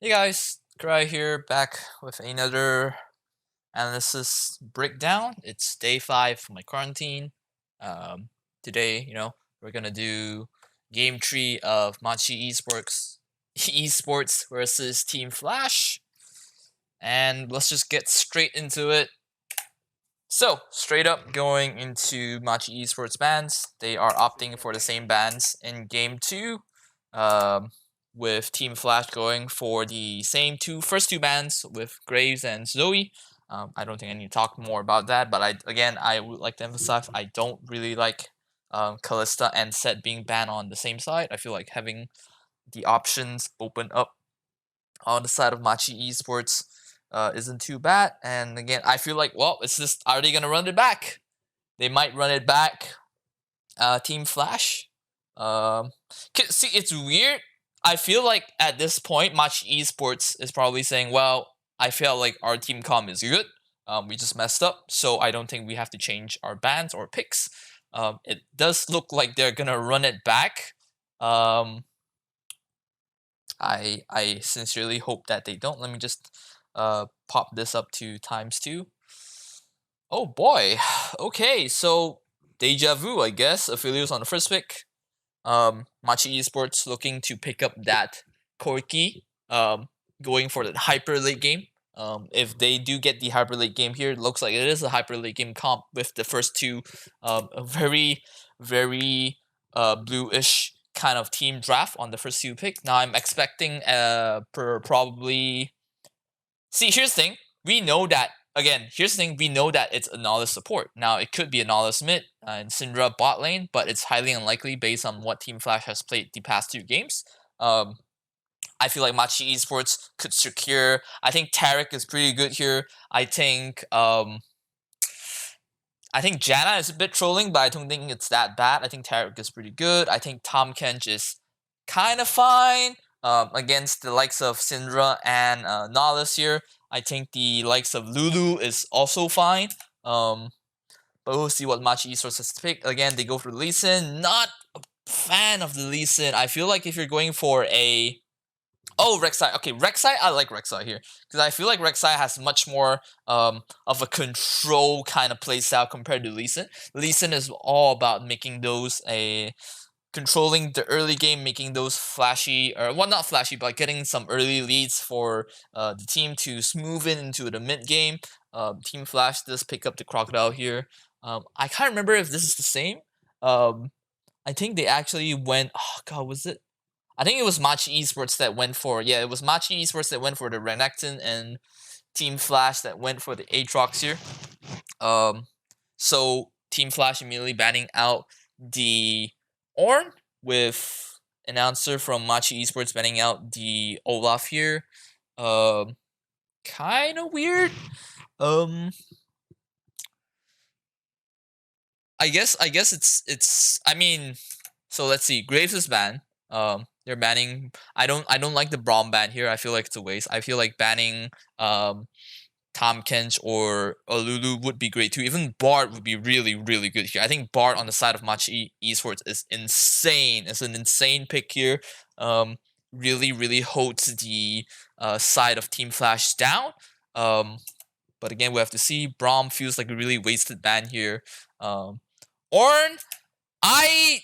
Hey guys, Krai here, back with another analysis breakdown. It's day 5 of my quarantine. Um, Today, we're gonna do game 3 of Machi Esports versus Team Flash, and let's just get straight into it. So, straight up going into Machi Esports bans, they are opting for the same bans in game 2. Um, with Team Flash going for the same first two bans with Graves and Zoe. I don't think I need to talk more about that, but I would like to emphasize I don't really like Callista and Set being banned on the same side. I feel like having the options open up on the side of Machi Esports isn't too bad. And again, I feel like, well, it's just, are they gonna run it back? They might run it back. Team Flash. See, it's weird. I feel like at this point, Machi Esports is probably saying, well, I feel like our team comm is good. We just messed up, so I don't think we have to change our bans or picks. It does look like they're gonna run it back. Um, I sincerely hope that they don't. Let me just pop this up to ×2. Oh boy. Okay, so deja vu, I guess. Affiliates on the first pick. Machi Esports looking to pick up that Corki. Going for the hyper late game. If they do get the hyper late game here, it looks like it is a hyper late game comp with the first two a very bluish kind of team draft on the first two pick. Now I'm expecting probably. See, here's the thing. We know that again. Here's the thing. We know that it's Anala's support. Now it could be Anala's mid and Syndra bot lane, but it's highly unlikely based on what Team Flash has played the past two games. I feel like Machi Esports could secure. I think Tarek is pretty good here. I think Janna is a bit trolling, but I don't think it's that bad. I think Tarek is pretty good. I think Tom Kench is kind of fine against the likes of Syndra and Nahus here. I think the likes of Lulu is also fine. But we'll see what Machi Esports has to pick. Again, they go for Lee Sin. Not a fan of the Lee Sin. I feel like if you're going for a Rek'Sai. Okay, Rek'Sai. I like Rek'Sai here because I feel like Rek'Sai has much more of a control kind of playstyle compared to Lee Sin. Lee Sin is all about making those controlling the early game, making those flashy, or well, not flashy, but getting some early leads for the team to smooth in into the mid game. Team Flash does pick up the Crocodile here. I can't remember if this is the same. I think they actually went. Oh God, was it? I think it was Machi Esports that went for. Yeah, it was Machi Esports that went for the Renekton and Team Flash that went for the Aatrox here. So Team Flash immediately banning out the Ornn with announcer from Machi Esports banning out the Olaf here. Kind of weird. I guess it's. I mean, so let's see. Graves is banned. They're banning. I don't like the Braum ban here. I feel like it's a waste. I feel like banning Tom Kench or Lulu would be great too. Even Bart would be really, really good here. I think Bart on the side of Machi Esports is insane. It's an insane pick here. Really, really holds the side of Team Flash down. But again, we have to see. Braum feels like a really wasted ban here. Ornn, I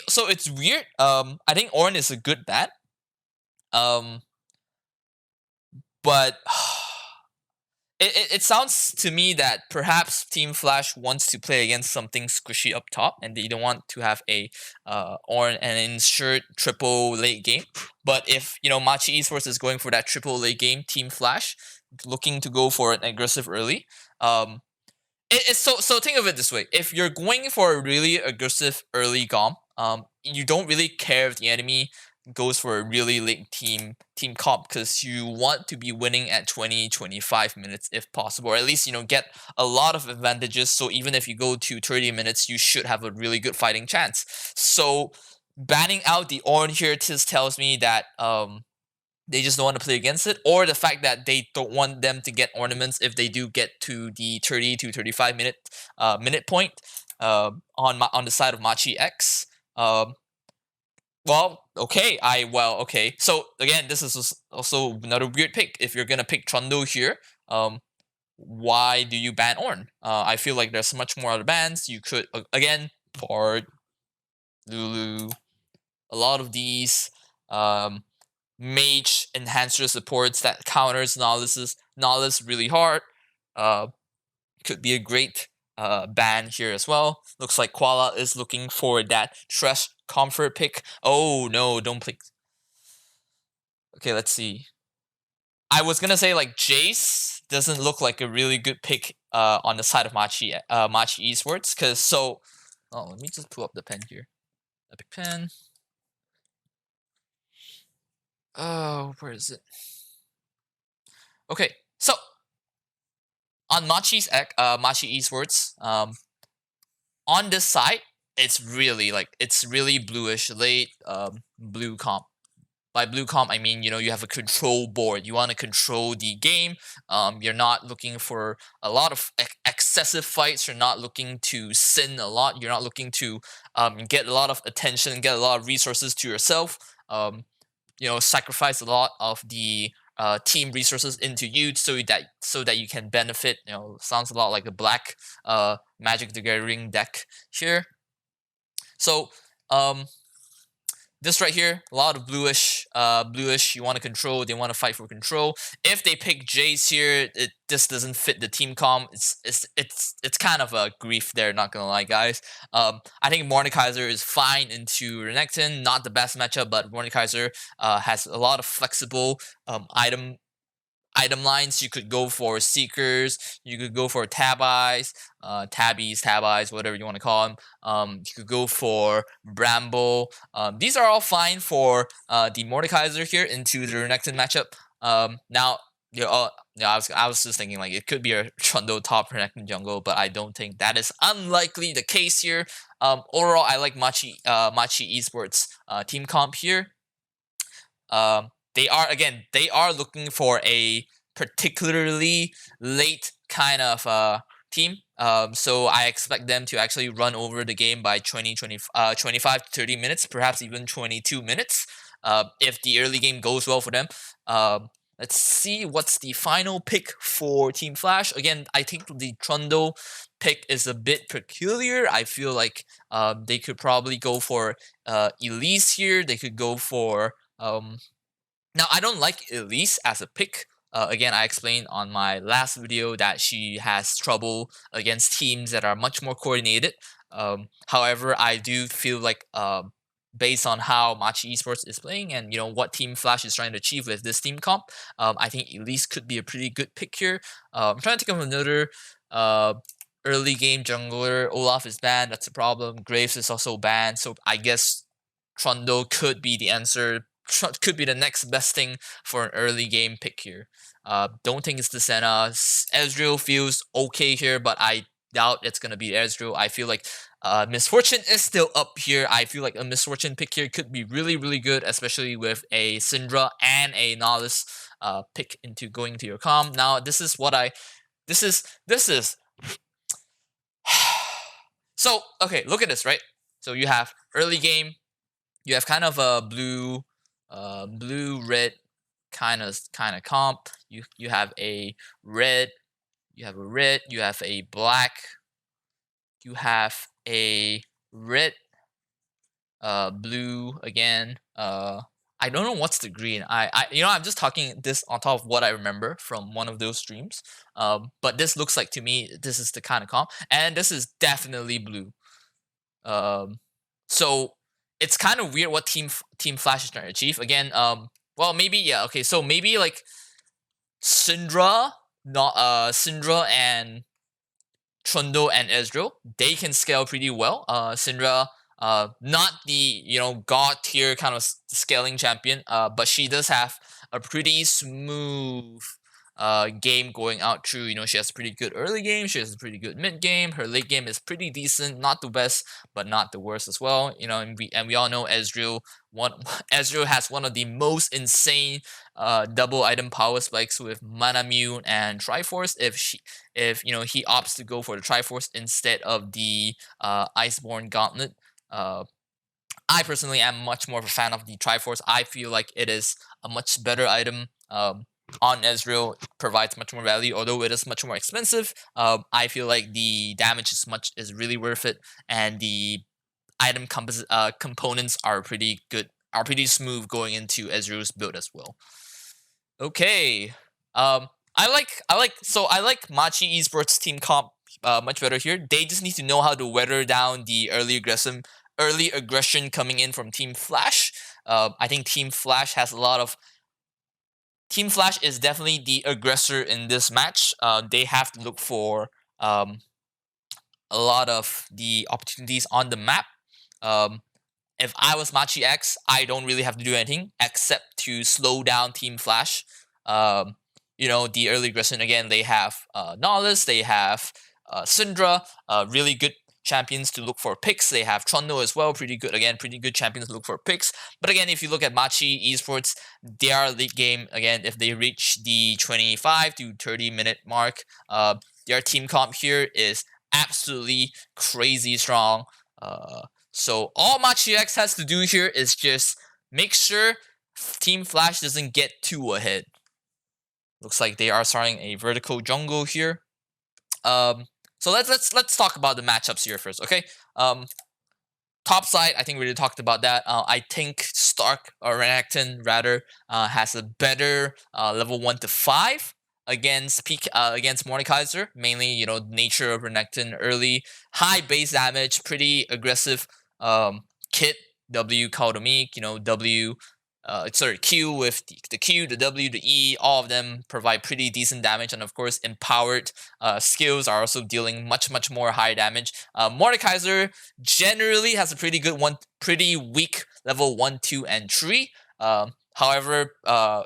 so it's weird. I think Ornn is a good ban. But it sounds to me that perhaps Team Flash wants to play against something squishy up top, and they don't want to have a Ornn and insert triple late game. But if Machi Esports is going for that triple late game, Team Flash looking to go for an aggressive early. It's so think of it this way: if you're going for a really aggressive early comp, you don't really care if the enemy goes for a really late team comp because you want to be winning at 20-25 minutes if possible, or at least get a lot of advantages. So even if you go to 30 minutes, you should have a really good fighting chance. So banning out the Ornn here just tells me that they just don't want to play against it, or the fact that they don't want them to get ornaments if they do get to the 30 to 35 minute point on the side of Machi X. Well, okay. Okay. So again, this is also another weird pick. If you're gonna pick Trundle here, why do you ban Ornn? I feel like there's much more other bans. You could again Port, Lulu, a lot of these mage enhancer supports that counters Nihilus really hard. Could be a great ban here as well. Looks like Koala is looking for that Trash Comfort pick. Oh no, don't pick. Okay, let's see. I was gonna say like Jace doesn't look like a really good pick on the side of Machi Esports, cause so let me just pull up the pen here. Epic pen. Oh, where is it? Okay, so on Machi Esports, on this side, it's really bluish late blue comp. By blue comp, I mean, you have a control board. You want to control the game. You're not looking for a lot of excessive fights. You're not looking to sin a lot. You're not looking to get a lot of attention, get a lot of resources to yourself. Sacrifice a lot of the team resources into you so that you can benefit. Sounds a lot like a black Magic the Gathering deck here. So this right here, a lot of bluish. You want to control. They want to fight for control. If they pick Jace here, this doesn't fit the team comp. It's kind of a grief there. Not gonna lie, guys. I think Mordekaiser is fine into Renekton. Not the best matchup, but Mordekaiser has a lot of flexible item lines. You could go for Seekers, you could go for Tabis, whatever you want to call them. You could go for Bramble. These are all fine for the Mordekaiser here into the Renekton matchup. Now, I was just thinking like it could be a Trundle top Renekton jungle, but I don't think that is unlikely the case here. Overall, I like Machi Esports team comp here. They are looking for a particularly late kind of team. So I expect them to actually run over the game by 25 to 30 minutes, perhaps even 22 minutes, if the early game goes well for them. Let's see what's the final pick for Team Flash. Again, I think the Trundle pick is a bit peculiar. I feel like they could probably go for Elise here. They could go for now, I don't like Elise as a pick. Again, I explained on my last video that she has trouble against teams that are much more coordinated. However, I do feel like based on how Machi Esports is playing and what Team Flash is trying to achieve with this team comp, I think Elise could be a pretty good pick here. I'm trying to think of another early game jungler. Olaf is banned. That's a problem. Graves is also banned. So I guess Trundle could be the answer. Could be the next best thing for an early game pick here. Don't think it's the Senna. Ezreal feels okay here, but I doubt it's gonna be Ezreal. I feel like Miss Fortune is still up here. I feel like a Miss Fortune pick here could be really, really good, especially with a Syndra and a Nihilus pick into going to your comp. Now, this is so okay. Look at this, right? So you have early game. You have kind of a blue red kind of comp. You have a red, you have a black, you have a red, blue again. I don't know what's the green. I'm just talking this on top of what I remember from one of those streams. But this looks like to me this is the kind of comp, and this is definitely blue. So it's kind of weird what Team Flash is trying to achieve. Again, well, maybe okay. So maybe like Syndra, not Syndra and Trundle and Ezreal, they can scale pretty well. Syndra, not the god tier kind of scaling champion, but she does have a pretty smooth game going out through. She has a pretty good early game. She has a pretty good mid game. Her late game is pretty decent, not the best, but not the worst as well. And we all know Ezreal. Ezreal has one of the most insane double item power spikes with Manamune and Triforce. If he opts to go for the Triforce instead of the Iceborne Gauntlet. I personally am much more of a fan of the Triforce. I feel like it is a much better item. On Ezreal, it provides much more value, although it is much more expensive. I feel like the damage is really worth it, and the components are pretty good, are pretty smooth going into Ezreal's build as well. Okay. I like Machi Esports team comp much better here. They just need to know how to weather down the early aggression coming in from Team Flash. I think Team Flash is definitely the aggressor in this match. They have to look for a lot of the opportunities on the map. Um, if I was Machi X, I don't really have to do anything except to slow down Team Flash. The early aggression again. They have Nahlis, they have Syndra, really good champions to look for picks. They have Trondo as well, pretty good champions to look for picks. But again, if you look at Machi Esports, they are late game again. If they reach the 25 to 30-minute mark, their team comp here is absolutely crazy strong. So all Machi X has to do here is just make sure Team Flash doesn't get too ahead. Looks like they are starting a vertical jungle here. So let's talk about the matchups here first, okay? Top side, I think we already talked about that. I think Stark or Renekton rather has a better level 1 to 5 against Mordekaiser. Mainly, nature of Renekton, early high base damage, pretty aggressive kit. W call to meek, Q with the Q, the W, the E, all of them provide pretty decent damage, and of course, empowered skills are also dealing much more high damage. Mordekaiser generally has a pretty weak level 1, 2, and 3. However,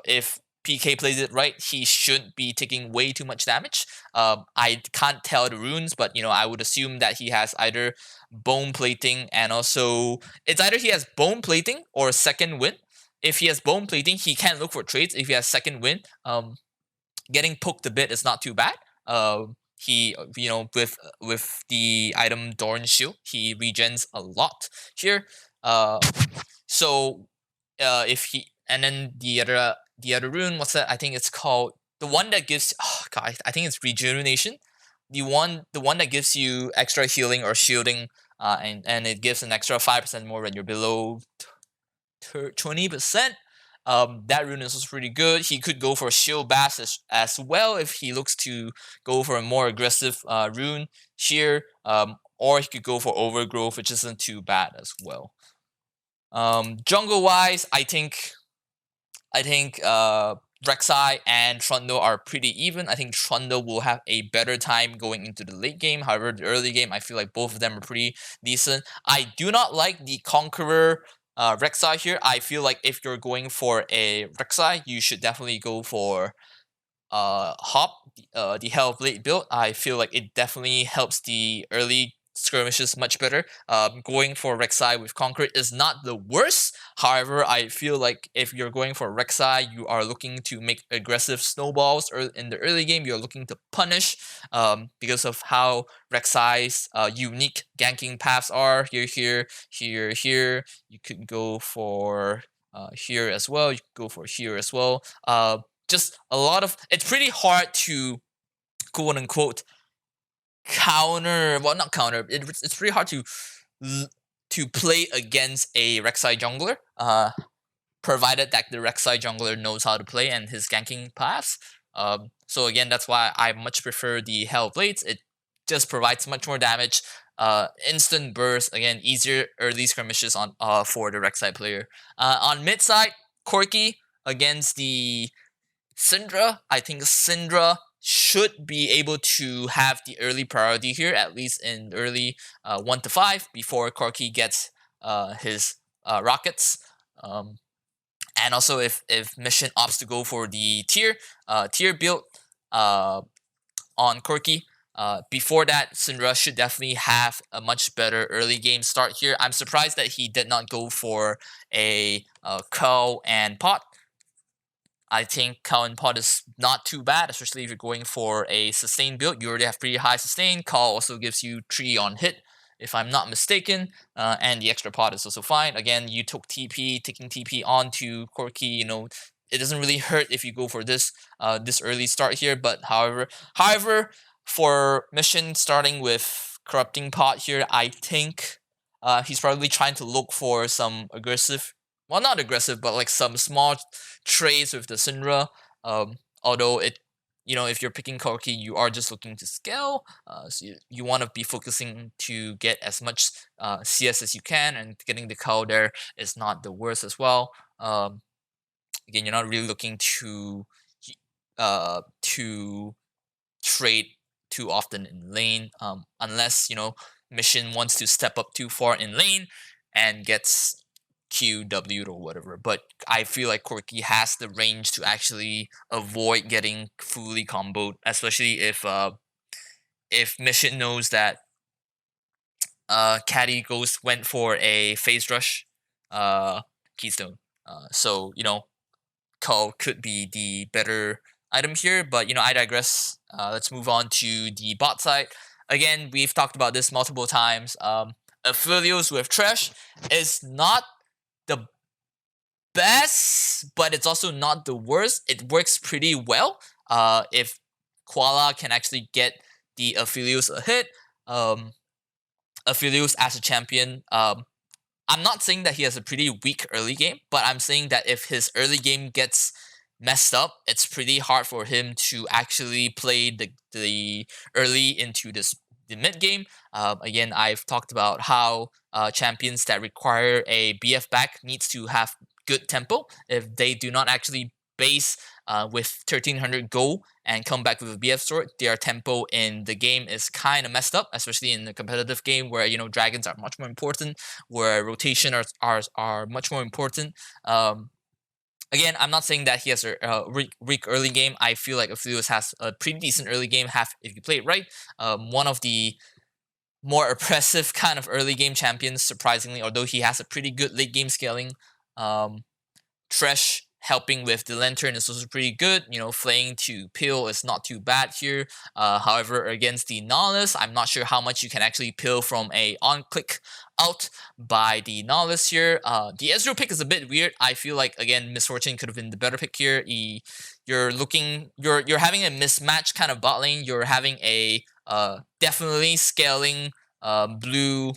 if PK plays it right, he shouldn't be taking way too much damage. I can't tell the runes, but I would assume that he has either bone plating and also it's either he has bone plating or second wind. If he has bone plating, he can look for trades. If he has second wind, getting poked a bit is not too bad. He with the item Dorn Shield, he regens a lot here. So if he and then the other rune, what's that? I think it's called the one that gives. Oh god, I think it's rejuvenation. The one that gives you extra healing or shielding, and it gives an extra 5% more when you're below 20%. That rune is also pretty good. He could go for Shield Bash as well if he looks to go for a more aggressive rune here. Or he could go for Overgrowth, which isn't too bad as well. Jungle wise, I think Rek'Sai and Trundle are pretty even. I think Trundle will have a better time going into the late game. However, the early game, I feel like both of them are pretty decent. I do not like the Conqueror Rek'Sai here. I feel like if you're going for a Rek'Sai, you should definitely go for Hop, the Hellblade build. I feel like it definitely helps the early skirmishes much better. Going for Rek'Sai with Conqueror is not the worst. However, I feel like if you're going for Rek'Sai, you are looking to make aggressive snowballs, or in the early game, you're looking to punish because of how Rek'Sai's unique ganking paths are. Here. You could go for here as well. You could go for here as well. Just a lot of it's pretty hard to quote unquote not counter, it's pretty hard to play against a Rek'Sai jungler, provided that the Rek'Sai jungler knows how to play and his ganking paths. So again, that's why I much prefer the Hellblades. It just provides much more damage, instant burst, again, easier early skirmishes on for the Rek'Sai player. On mid side, Corki against the Syndra. I think Syndra should be able to have the early priority here, at least in early 1 to 5, before Corki gets his rockets. And also, if mission opts to go for the tier build on Corki, before that, Syndra should definitely have a much better early game start here. I'm surprised that he did not go for a Kull and Pot. I think Kull and Pot is not too bad, especially if you're going for a sustain build. You already have pretty high sustain. Kull also gives you 3 on hit if I'm not mistaken. And the extra pot is also fine. Again, you took TP, taking TP onto Corki, it doesn't really hurt if you go for this early start here. But however, for mission starting with corrupting pot here, I think he's probably trying to look for some aggressive, well, not aggressive, but like some small trades with the Syndra. Although if you're picking Corki, you are just looking to scale. So you want to be focusing to get as much CS as you can, and getting the cow there is not the worst as well. Again, you're not really looking to trade too often in lane, unless mission wants to step up too far in lane and gets QW'd or whatever. But I feel like Corki has the range to actually avoid getting fully comboed, especially if mission knows that Caddy went for a phase rush keystone. So Cull could be the better item here, but I digress. Let's move on to the bot side. Again, we've talked about this multiple times. Aphelios with Trash is not the best, but it's also not the worst. It works pretty well. If Koala can actually get the Aphelios a hit, Aphelios as a champion, I'm not saying that he has a pretty weak early game, but I'm saying that if his early game gets messed up, it's pretty hard for him to actually play the early into the mid game. Again, I've talked about how champions that require a BF back needs to have good tempo. If they do not actually base with 1300 gold and come back with a BF sword, their tempo in the game is kind of messed up, especially in the competitive game where dragons are much more important, where rotation are much more important. Again, I'm not saying that he has a weak early game. I feel like Aphelios has a pretty decent early game, if you play it right. One of the more oppressive kind of early game champions, surprisingly, although he has a pretty good late game scaling. Tresh helping with the lantern is also pretty good. Flaying to peel is not too bad here. However, against the Nihilus, I'm not sure how much you can actually peel from a on-click out by the Nihilus here. The Ezreal pick is a bit weird. I feel like, again, Misfortune could have been the better pick here. You're having a mismatch kind of bot lane. You're having a definitely scaling blue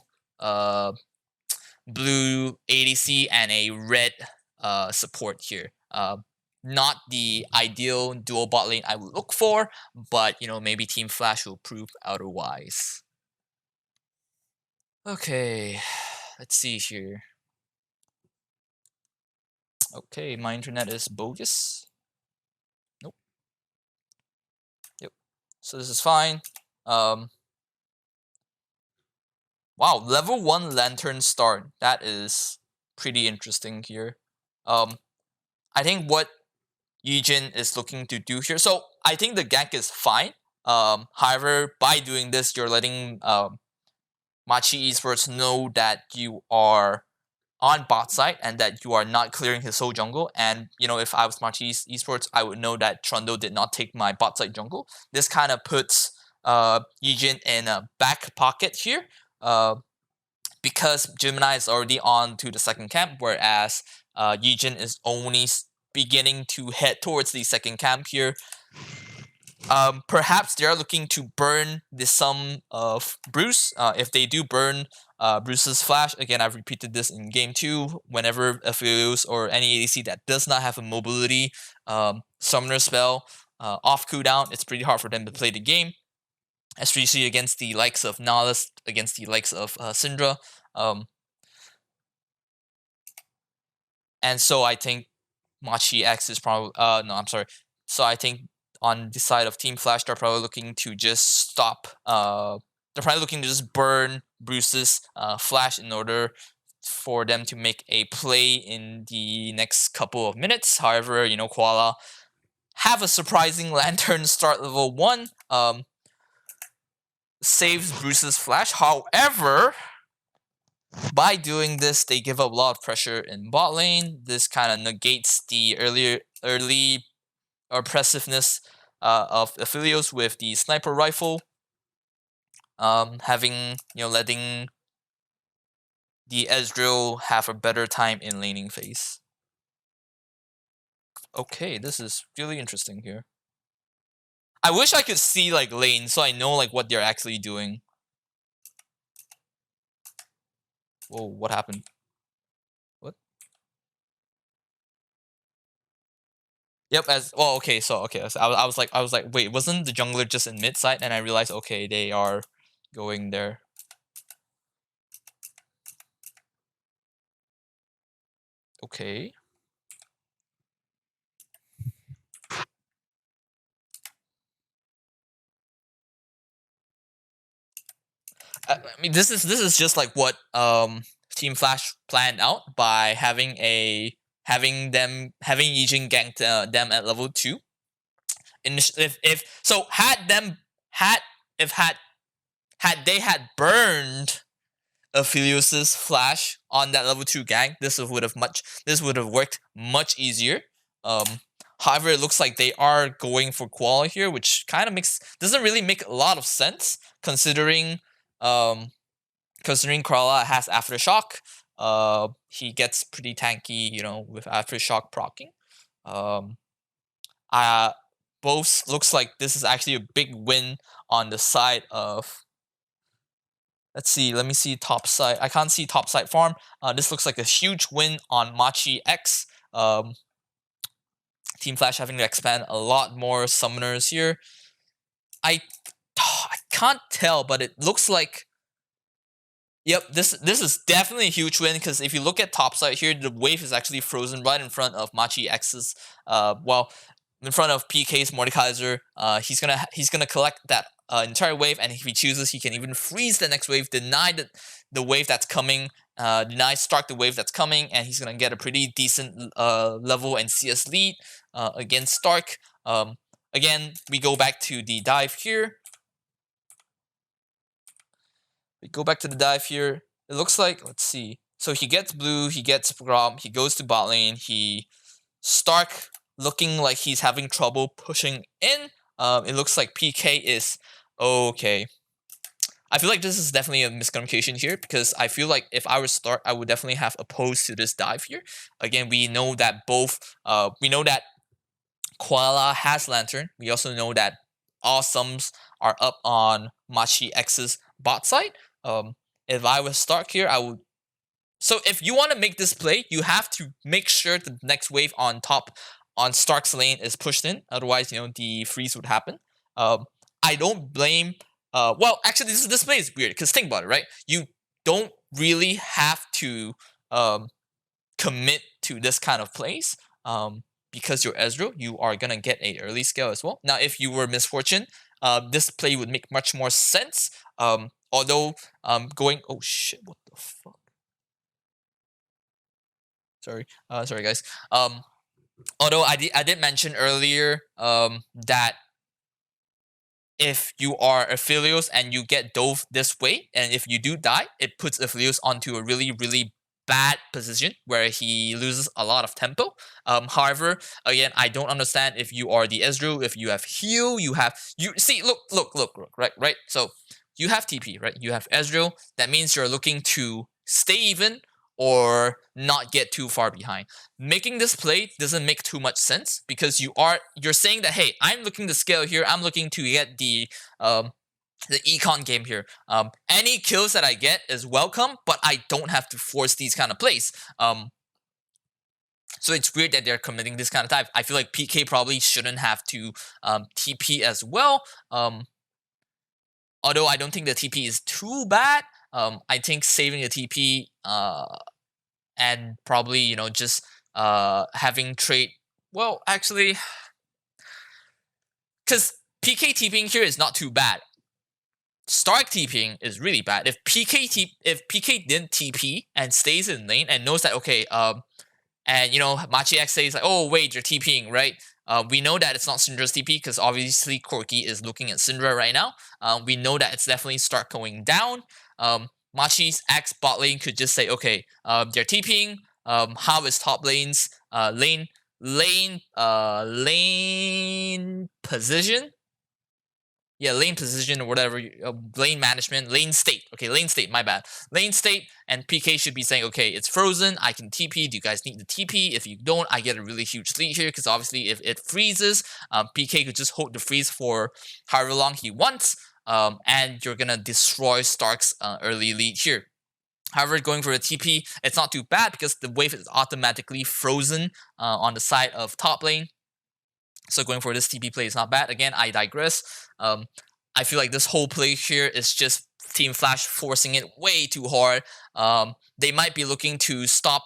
ADC and a red support here. Not the ideal dual bot lane I would look for, but maybe Team Flash will prove otherwise. Okay, let's see here. Okay, my internet is bogus. Nope. Yep. So this is fine. Wow, level 1 lantern start. That is pretty interesting here. I think what Yijin is looking to do here. So I think the gank is fine. However, by doing this, you're letting Machi Esports know that you are on bot side and that you are not clearing his whole jungle. And if I was Machi Esports, I would know that Trundle did not take my bot side jungle. This kind of puts Yijin in a back pocket here. Because Gemini is already on to the second camp, whereas Yijin is only beginning to head towards the second camp here. Perhaps they are looking to burn the sum of Bruce. If they do burn Bruce's flash, again, I've repeated this in game 2, whenever Aphelios or any ADC that does not have a mobility summoner spell off cooldown, it's pretty hard for them to play the game, especially against the likes of Nihilus, against the likes of Syndra. And so I think Machi X is probably no, I'm sorry. So I think on the side of Team Flash, they're probably looking to just stop. They're probably looking to just burn Bruce's flash in order for them to make a play in the next couple of minutes. However, Koala have a surprising lantern start level 1. Saves Bruce's flash. However, by doing this, they give up a lot of pressure in bot lane. This kind of negates the early oppressiveness of Aphelios with the sniper rifle. Letting the Ezreal have a better time in laning phase. Okay, this is really interesting here. I wish I could see like lane so I know like what they're actually doing. Whoa, what happened? What? Yep, as well, okay, so okay, so I was like, wait, wasn't the jungler just in mid side? And I realized, okay, they are going there. Okay. I mean, this is just like what Team Flash planned out by having Yijing ganked them at level 2. If so had them had if had they had burned Aphelios's flash on that level 2 gank, this would have worked much easier. However, it looks like they are going for Koala here, which kind of doesn't really make a lot of sense considering Koala has Aftershock. He gets pretty tanky, you know, with Aftershock proccing. Uh, both looks like this is actually a big win on the side of. Let's see. Let me see top side. I can't see top side farm. This looks like a huge win on MCX. Team Flash having to expand a lot more summoners here. I can't tell, but it looks like. Yep, this is definitely a huge win because if you look at top side here, the wave is actually frozen right in front of MCX's. Well, in front of PK's Mordekaiser. He's gonna collect that entire wave, and if he chooses, he can even freeze the next wave, deny the wave that's coming, deny Stark the wave that's coming, and he's gonna get a pretty decent level and CS lead against Stark. Again, we go back to the dive here. We go back to the dive here. It looks like, let's see. So he gets blue, he gets Grom, he goes to bot lane, Stark looking like he's having trouble pushing in. It looks like PK is okay. I feel like this is definitely a miscommunication here because I feel like if I were Stark, I would definitely have opposed to this dive here. Again, we know that Koala has Lantern. We also know that Awesomes are up on MCX's bot side. If I was Stark here, I would. So if you want to make this play, you have to make sure the next wave on top on Stark's lane is pushed in. Otherwise, you know, the freeze would happen. I don't blame. Well, actually, this play is weird because think about it, right? You don't really have to commit to this kind of plays. Because you're Ezreal, you are gonna get a early scale as well. Now, if you were Misfortune, this play would make much more sense. Although going, oh shit, what the fuck? Sorry guys. Although I did mention earlier that if you are Aphelios and you get dove this way, and if you do die, it puts Aphelios onto a really bad position where he loses a lot of tempo. However, again, I don't understand if you are the Ezreal, if you have heal, you see, look, right. So you have TP, right? You have Ezreal. That means you're looking to stay even or not get too far behind. Making this play doesn't make too much sense because you're saying that, hey, I'm looking to scale here. I'm looking to get the econ game here. Any kills that I get is welcome, but I don't have to force these kind of plays. So it's weird that they're committing this kind of type. I feel like PK probably shouldn't have to TP as well. Although I don't think the TP is too bad. I think saving the TP and probably, you know, just having trade. Well, actually, because PK TPing here is not too bad. Stark TPing is really bad. If PK didn't TP and stays in lane and knows that, okay, and you know MCX says like, oh wait, you're TPing, right? We know that it's not Syndra's TP because obviously Corki is looking at Syndra right now. We know that it's definitely Stark going down. Machi's X bot lane could just say, okay, they're TPing. How is top lane's lane position? yeah, lane position or whatever, lane management, lane state. Okay, lane state, my bad. Lane state, and PK should be saying, okay, it's frozen, I can TP, do you guys need the TP? If you don't, I get a really huge lead here, because obviously if it freezes, PK could just hold the freeze for however long he wants, and you're gonna destroy Stark's early lead here. However, going for the TP, it's not too bad because the wave is automatically frozen on the side of top lane. So going for this TP play is not bad. Again, I digress. I feel like this whole play here is just Team Flash forcing it way too hard. They might be looking to stop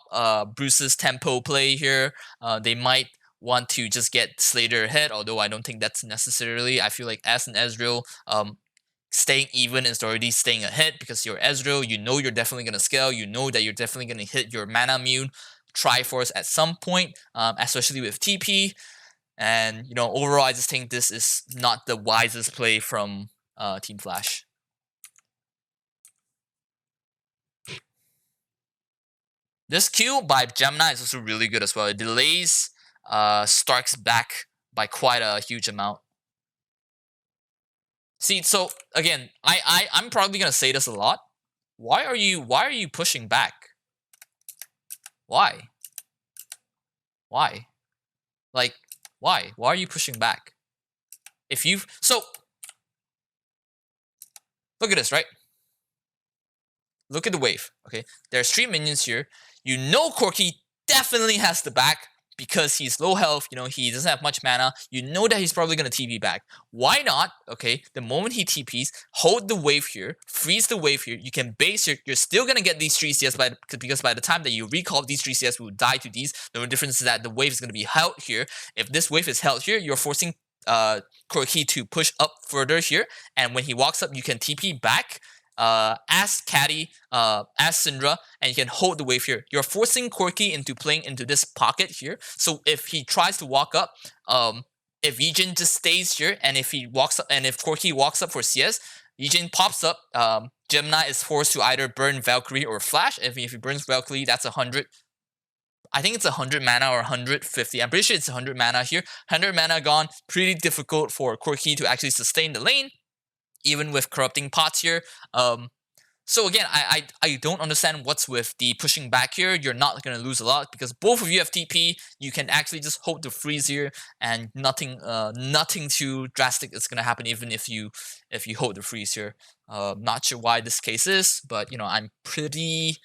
Bruce's tempo play here. They might want to just get Slater ahead, although I don't think that's necessarily. I feel like as an Ezreal, staying even is already staying ahead because you're Ezreal. You know you're definitely going to scale. You know that you're definitely going to hit your mana immune Triforce at some point, especially with TP. And, you know, overall, I just think this is not the wisest play from Team Flash. This Q by Gemini is also really good as well. It delays Stark's back by quite a huge amount. See, so again, I'm probably gonna say this a lot. Why are you pushing back? Why? Why? Like, why? Why are you pushing back? If you've so look at this, right? Look at the wave. Okay, there's 3 minions here. You know Corki definitely has the back because he's low health. You know, he doesn't have much mana. You know that he's probably gonna TP back. Why not? Okay, the moment he TPs, hold the wave here, freeze the wave here. You can base here. You're still gonna get these 3 CS because by the time that you recall, these 3 CS will die to these. The only difference is that the wave is gonna be held here. If this wave is held here, you're forcing Corki to push up further here, and when he walks up, you can TP back. As Caddy, as Syndra, and you can hold the wave here. You're forcing Corki into playing into this pocket here. So if he tries to walk up, if Yijin just stays here, and if he walks up, and if Corki walks up for CS, Yijin pops up. Gemini is forced to either burn Valkyrie or Flash. If he burns Valkyrie, that's 100. I think it's 100 mana or 150. I'm pretty sure it's 100 mana here. 100 mana gone. Pretty difficult for Corki to actually sustain the lane, even with corrupting pots here. So again, I don't understand what's with the pushing back here. You're not going to lose a lot because both of you have TP. You can actually just hold the freeze here, and nothing too drastic is going to happen even if you hold the freeze here. Not sure why this case is, but you know, I'm pretty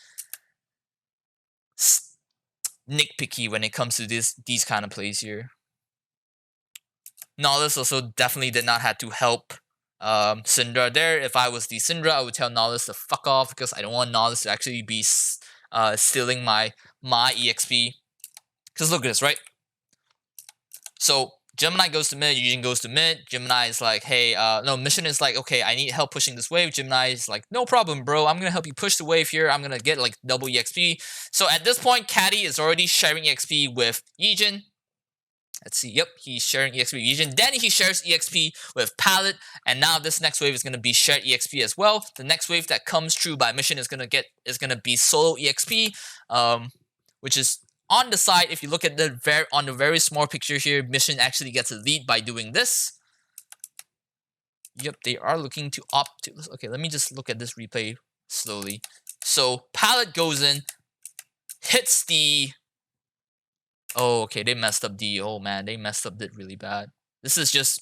nitpicky when it comes to these kind of plays here. Nolus also definitely did not have to help Syndra there. If I was the Syndra, I would tell Nolus to fuck off because I don't want Nolus to actually be stealing my EXP. Because look at this, right? So Gemini goes to mid, Eugene goes to mid. Gemini is like, hey, no, Mission is like, okay, I need help pushing this wave. Gemini is like, no problem, bro. I'm gonna help you push the wave here. I'm gonna get like double EXP. So at this point, Caddy is already sharing EXP with Eugene. Let's see. Yep, he's sharing EXP with Yijin. Then he shares EXP with Palette, and now this next wave is gonna be shared EXP as well. The next wave that comes through by Mission is gonna be solo EXP, which is on the side. If you look at the very small picture here, Mission actually gets a lead by doing this. Yep, they are looking to opt to. Okay, let me just look at this replay slowly. So Palette goes in, hits the. Oh, okay, they messed up D. Oh man, they messed up it really bad. This is just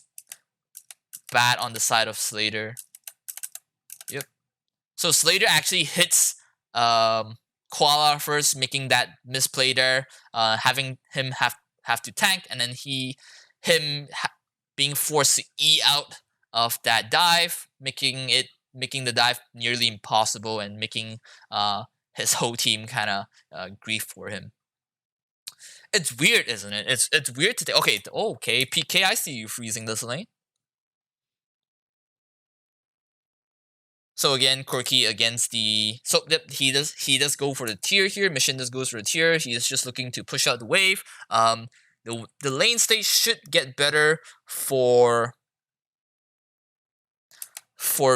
bad on the side of Slater. Yep. So Slater actually hits Koala first, making that misplay there, having him have to tank, and then being forced to E out of that dive, making the dive nearly impossible and making his whole team kind of grief for him. It's weird, isn't it? It's weird to think. Okay, PK, I see you freezing this lane. So again, Corki against the he does go for the tier here. Mission does goes for the tier. He is just looking to push out the wave. The lane state should get better for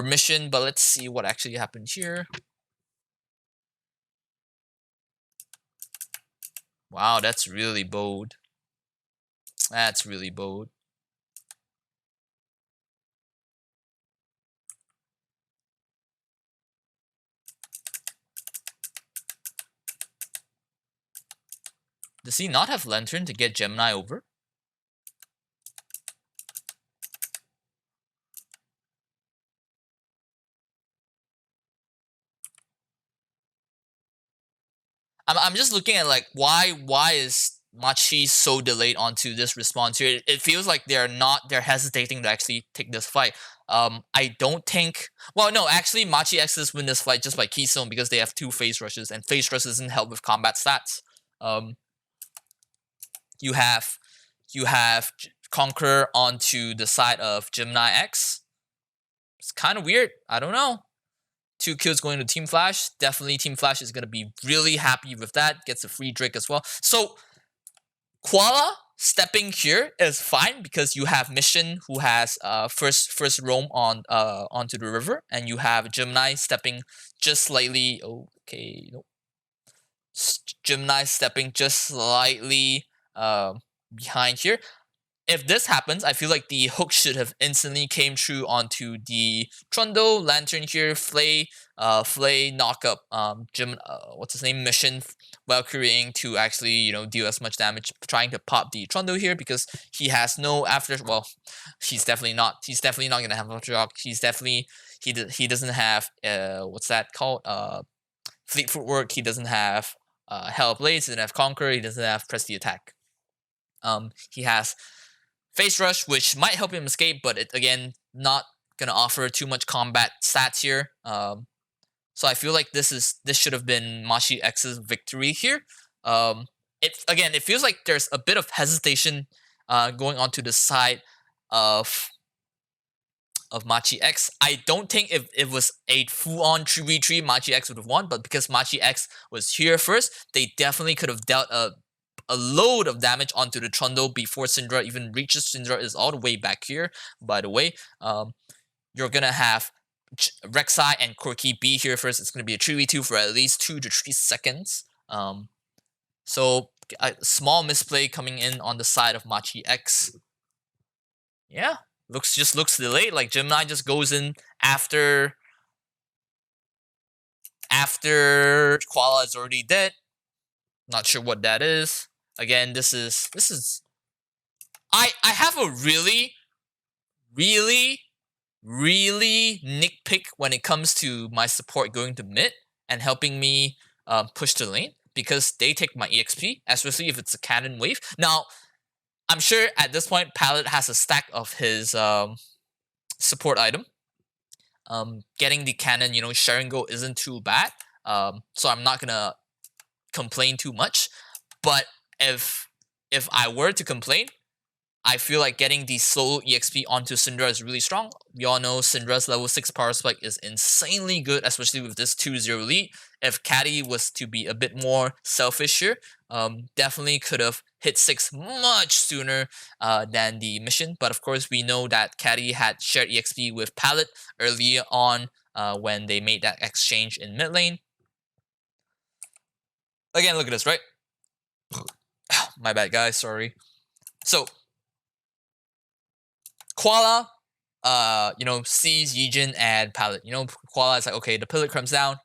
Mission, but let's see what actually happened here. Wow, that's really bold. That's really bold. Does he not have Lantern to get Gemini over? I'm just looking at like why is Machi so delayed onto this response here? It feels like they're hesitating to actually take this fight. I don't think. Well, no, actually, Machi X's win this fight just by Keystone because they have 2 phase rushes, and phase rush doesn't help with combat stats. You have Conqueror onto the side of Gemini X. It's kind of weird. I don't know. 2 kills going to Team Flash. Definitely Team Flash is going to be really happy with that. Gets a free Drake as well. So Koala stepping here is fine because you have Mission who has first roam on onto the river, and you have Gemini stepping just slightly. Okay, nope. Gemini stepping just slightly behind here. If this happens, I feel like the hook should have instantly came through onto the Trundle, Lantern here, Flay knock up what's his name, Mission, Valkyrieing to actually, deal as much damage, trying to pop the Trundle here because he has no he's definitely not gonna have Aftershock. He doesn't have what's that called? Fleet Footwork, he doesn't have Hell Blades, he doesn't have Conquer, he doesn't have Press the Attack. He has Phase Rush, which might help him escape, but it again not gonna offer too much combat stats here. So I feel like this should have been Machi X's victory here. It feels like there's a bit of hesitation going onto the side of Machi X. I don't think if it was a full-on 3v3, Machi X would have won, but because Machi X was here first, they definitely could have dealt a load of damage onto the Trundle before Syndra even reaches. Syndra is all the way back here, by the way. You're going to have Rek'Sai and Corki be here first. It's going to be a 3v2 for at least 2 to 3 seconds. So a small misplay coming in on the side of Machi X. Yeah, looks delayed. Like Gemini just goes in after Koala is already dead. Not sure what that is. Again, this is I have a really nitpick when it comes to my support going to mid and helping me push the lane because they take my EXP, especially if it's a cannon wave. Now, I'm sure at this point Pallet has a stack of his support item. Getting the cannon, sharing go isn't too bad. So I'm not gonna complain too much. But if I were to complain, I feel like getting the solo EXP onto Syndra is really strong. We all know Syndra's level 6 power spike is insanely good, especially with this 2-0 lead. If Caddy was to be a bit more selfish here, definitely could have hit 6 much sooner than the mission. But of course, we know that Caddy had shared EXP with Pallet early on when they made that exchange in mid lane. Again, look at this, right? My bad, guys. Sorry. So Koala, sees Yijin and Pallet. Koala is like, okay, the pillar comes down.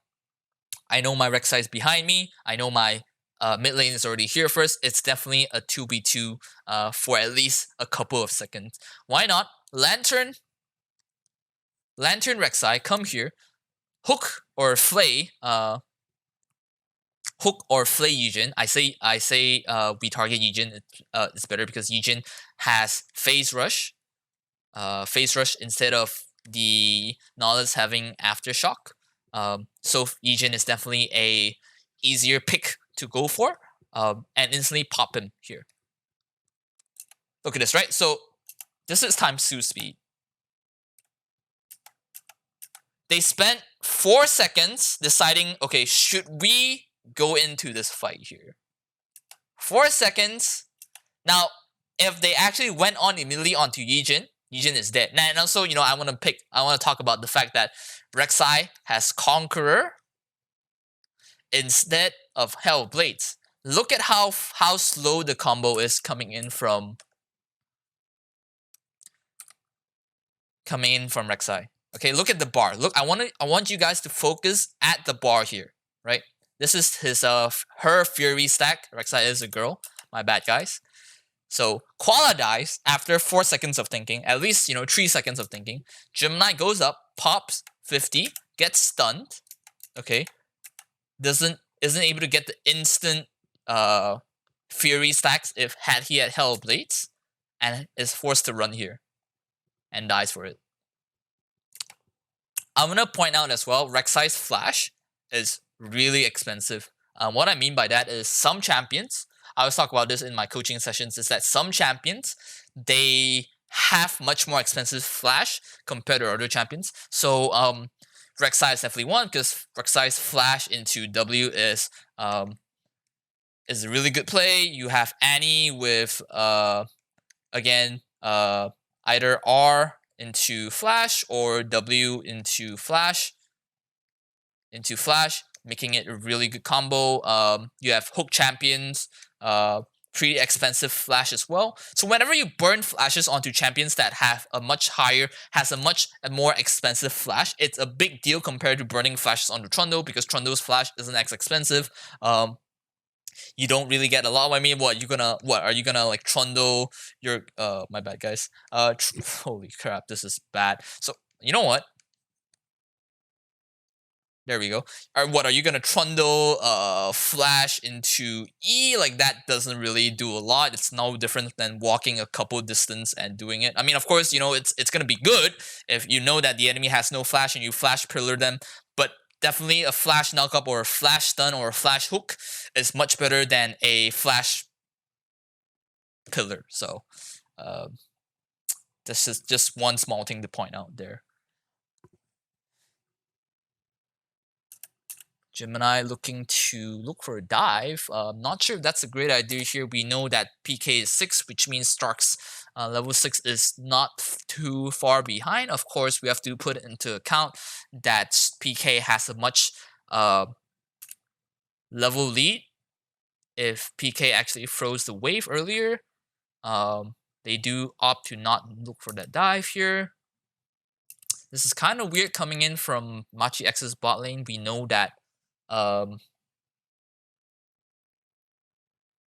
I know my Rek'Sai is behind me. I know my mid lane is already here first. It's definitely a 2v2 for at least a couple of seconds. Why not? Lantern Rek'Sai, come here. Hook or Flay Yijin. I say we target Yijin. It's better because Yijin has phase rush. Phase rush instead of the Nautilus having aftershock. So Yijin is definitely a easier pick to go for. And instantly pop him here. Look at this, right? So this is times 2 speed. They spent 4 seconds deciding, okay, should we go into this fight here? 4 seconds. Now, if they actually went on immediately onto Yijin is dead. And also, I want to talk about the fact that Rek'Sai has Conqueror instead of Hell Blades. Look at how slow the combo is coming in from Rek'Sai. Okay, look at the bar. Look, I want you guys to focus at the bar here, right? This is his her Fury stack. Rek'Sai is a girl. My bad, guys. So Koala dies after 4 seconds of thinking, at least 3 seconds of thinking. Gemini goes up, pops 50, gets stunned. Okay, isn't able to get the instant Fury stacks if he had Hell Blades, and is forced to run here and dies for it. I'm gonna point out as well, Rek'Sai's Flash is really expensive. What I mean by that is some champions, I always talk about this in my coaching sessions, is that some champions, they have much more expensive Flash compared to other champions. So Rek'Sai is definitely one, because Rek'Sai's Flash into W is a really good play. You have Annie with again either R into Flash or W into Flash, making it a really good combo. You have Hook Champions, pretty expensive Flash as well. So whenever you burn Flashes onto champions that have a much more expensive Flash, it's a big deal compared to burning Flashes onto Trundle, because Trundle's Flash isn't as expensive. You don't really get a lot. I mean, are you gonna like Trundle your my bad, guys. Holy crap, this is bad. So you know what? There we go. What are you gonna Trundle Flash into E? Like, that doesn't really do a lot. It's no different than walking a couple distance and doing it. I mean, of course, it's gonna be good if you know that the enemy has no Flash and you Flash pillar them, but definitely a Flash knockup or a Flash stun or a Flash hook is much better than a Flash pillar. So this is just one small thing to point out there. Gemini looking to look for a dive. Not sure if that's a great idea here. We know that PK is 6, which means Stark's level 6 is not too far behind. Of course, we have to put into account that PK has a much level lead. If PK actually froze the wave earlier, they do opt to not look for that dive here. This is kind of weird coming in from Machi X's bot lane. We know that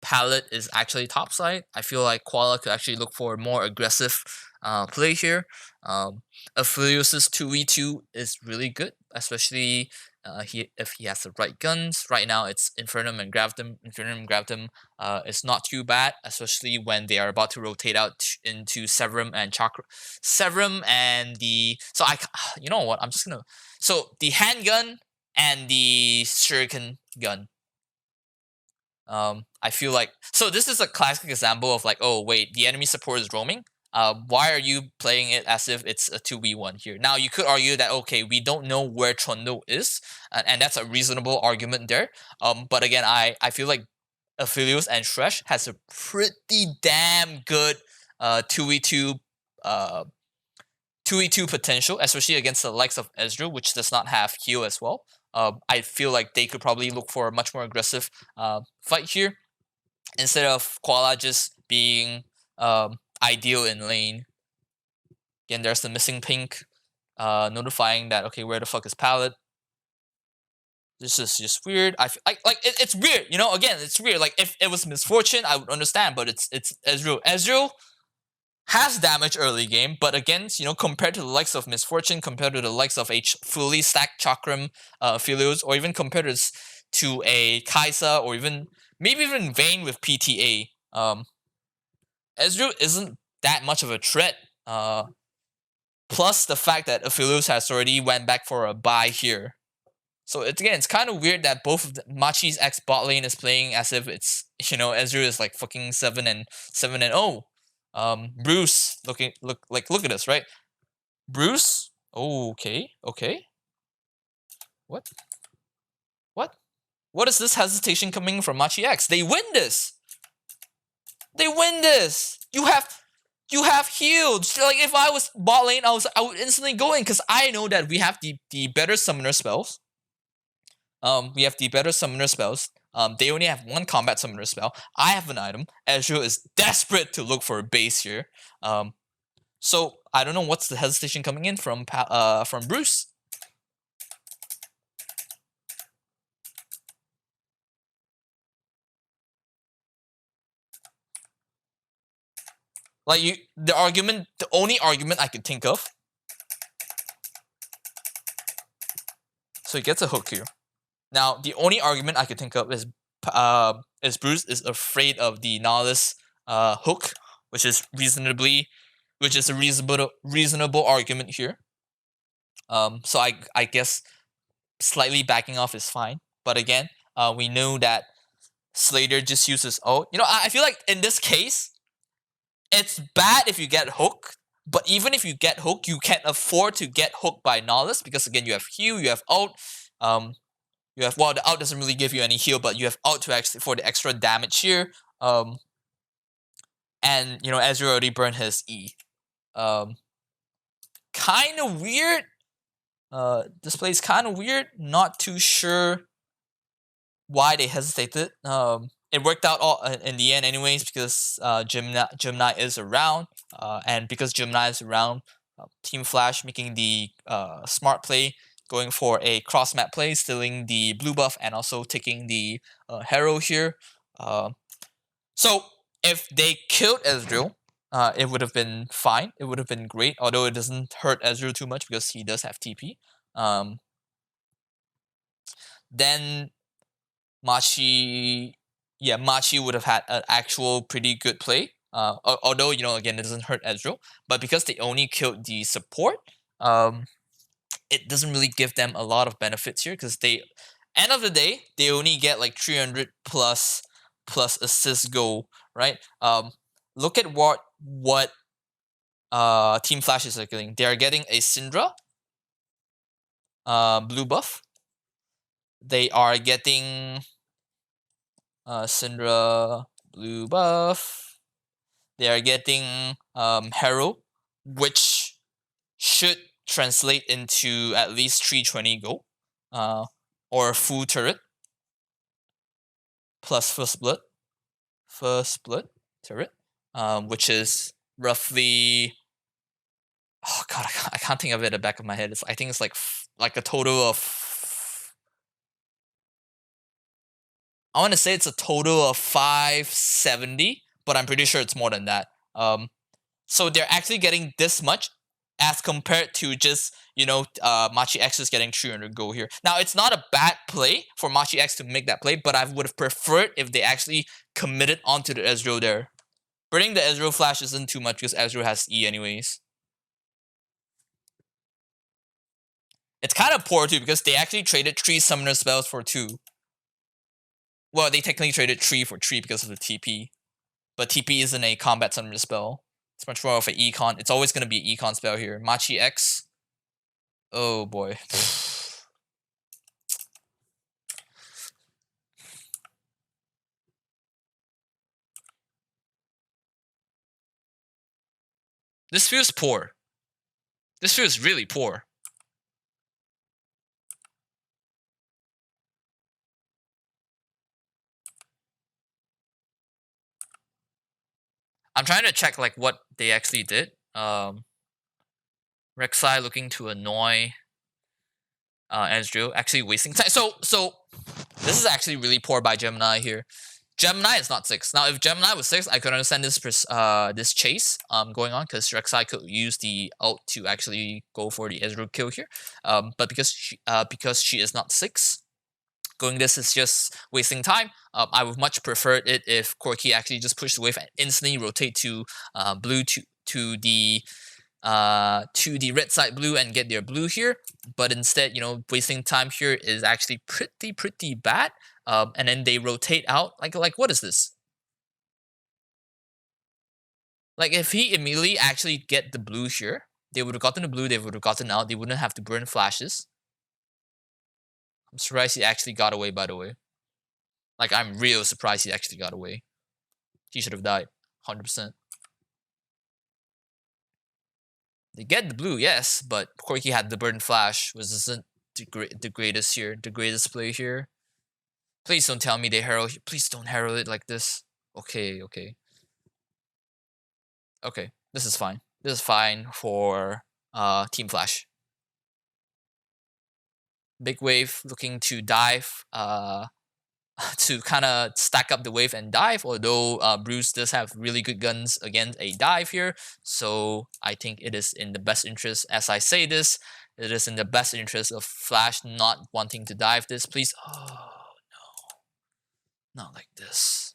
Palette is actually topside. I feel like Koala could actually look for a more aggressive play here. Aphelios's 2v2 is really good, especially if he has the right guns. Right now it's Infernum and Gravitum. Infernum and Gravitum is not too bad, especially when they are about to rotate out into Severum and Chakra. Severum and the... So you know what, I'm just gonna... So the handgun and the shuriken gun. I feel like... So this is a classic example of like, oh wait, the enemy support is roaming. Why are you playing it as if it's a 2v1 here? Now you could argue that, okay, we don't know where Trundle is, and that's a reasonable argument there. But again, I feel like Aphelios and Shresh has a pretty damn good 2v2 potential, especially against the likes of Ezreal, which does not have heal as well. I feel like they could probably look for a much more aggressive fight here, instead of Koala just being ideal in lane. Again, there's the missing pink notifying that, okay, where the fuck is Palette? This is just weird. It's weird, again, it's weird. Like, if it was Misfortune, I would understand, but it's Ezreal. Ezreal has damage early game, but against, compared to the likes of Misfortune, compared to the likes of a fully stacked Chakram Philios, or even compared to a Kaisa, or maybe even Vayne with PTA, Ezreal isn't that much of a threat. Plus the fact that Aphelios has already went back for a buy here. So it's kind of weird that both of Machi's X bot lane is playing as if it's, Ezreal is like fucking 7-0. Bruce look at this, right? Bruce, okay. What is this hesitation coming from Machi X? They win this. You have healed. Like, if I was bot lane, I would instantly go in, because I know that we have the better summoner spells. They only have one combat summoner spell. I have an item. Ezreal is desperate to look for a base here. So I don't know what's the hesitation coming in from Bruce. Like the only argument I could think of. So he gets a hook here. Now the only argument I could think of is Bruce is afraid of the Nautilus hook, which is a reasonable argument here. So I guess slightly backing off is fine. But again, we know that Slater just uses I feel like in this case, it's bad if you get hooked. But even if you get hooked, you can't afford to get hooked by Nautilus because again, you have heal, you have ult. You have the ult doesn't really give you any heal, but you have ult to actually for the extra damage here. And Ezreal already burned his E. Kind of weird. This play is kind of weird. Not too sure why they hesitated. It worked out all in the end, anyways, because Gemini is around, and because Gemini is around, Team Flash making the smart play, going for a cross map play, stealing the blue buff, and also taking the Harrow here. So if they killed Ezreal, it would have been fine. It would have been great, although it doesn't hurt Ezreal too much because he does have TP. Then Machi would have had an actual pretty good play. Although again it doesn't hurt Ezreal, but because they only killed the support, it doesn't really give them a lot of benefits here because end of the day they only get like 300 plus assist goal, right? Look at what Team Flash is getting. They are getting a Syndra blue buff. They are getting Syndra blue buff. They are getting Harrow, which should translate into at least 320 gold, or a full turret plus first blood turret, which is roughly. Oh god, I can't think of it at the back of my head. I think it's like a total of. I want to say it's a total of 570, but I'm pretty sure it's more than that. So they're actually getting this much as compared to just, Machi X is getting 300 gold here. Now, it's not a bad play for Machi X to make that play, but I would have preferred if they actually committed onto the Ezreal there. Burning the Ezreal flash isn't too much because Ezreal has E anyways. It's kind of poor too because they actually traded 3 summoner spells for 2. Well, they technically traded 3 for 3 because of the TP. But TP isn't a combat summoner spell. It's much more of an econ. It's always going to be an econ spell here. Machi X. Oh boy. This feels poor. This feels really poor. I'm trying to check like what they actually did. Rek'Sai looking to annoy Ezreal, actually wasting time. So this is actually really poor by Gemini here. Gemini is not 6. Now, if Gemini was 6, I could understand this chase going on because Rek'Sai could use the ult to actually go for the Ezreal kill here. But because she is not 6, going this is just wasting time. I would much prefer it if Corki actually just pushed the wave and instantly rotate to blue to the red side blue and get their blue here. But instead, wasting time here is actually pretty bad. And then they rotate out. Like what is this? Like if he immediately actually get the blue here, they would have gotten the blue, they would have gotten out, they wouldn't have to burn flashes. I'm surprised he actually got away, by the way. Like, I'm real surprised he actually got away. He should have died. 100%. They get the blue, yes, but Corki had the burn flash, which isn't the greatest here. The greatest play here. Please don't tell me they herald. Please don't herald it like this. Okay. Okay, this is fine. This is fine for Team Flash. Big wave looking to dive to kind of stack up the wave and dive. Although Bruce does have really good guns against a dive here, so I think it is in the best interest. As I say this, it is in the best interest of Flash not wanting to dive this. Please, oh no, not like this.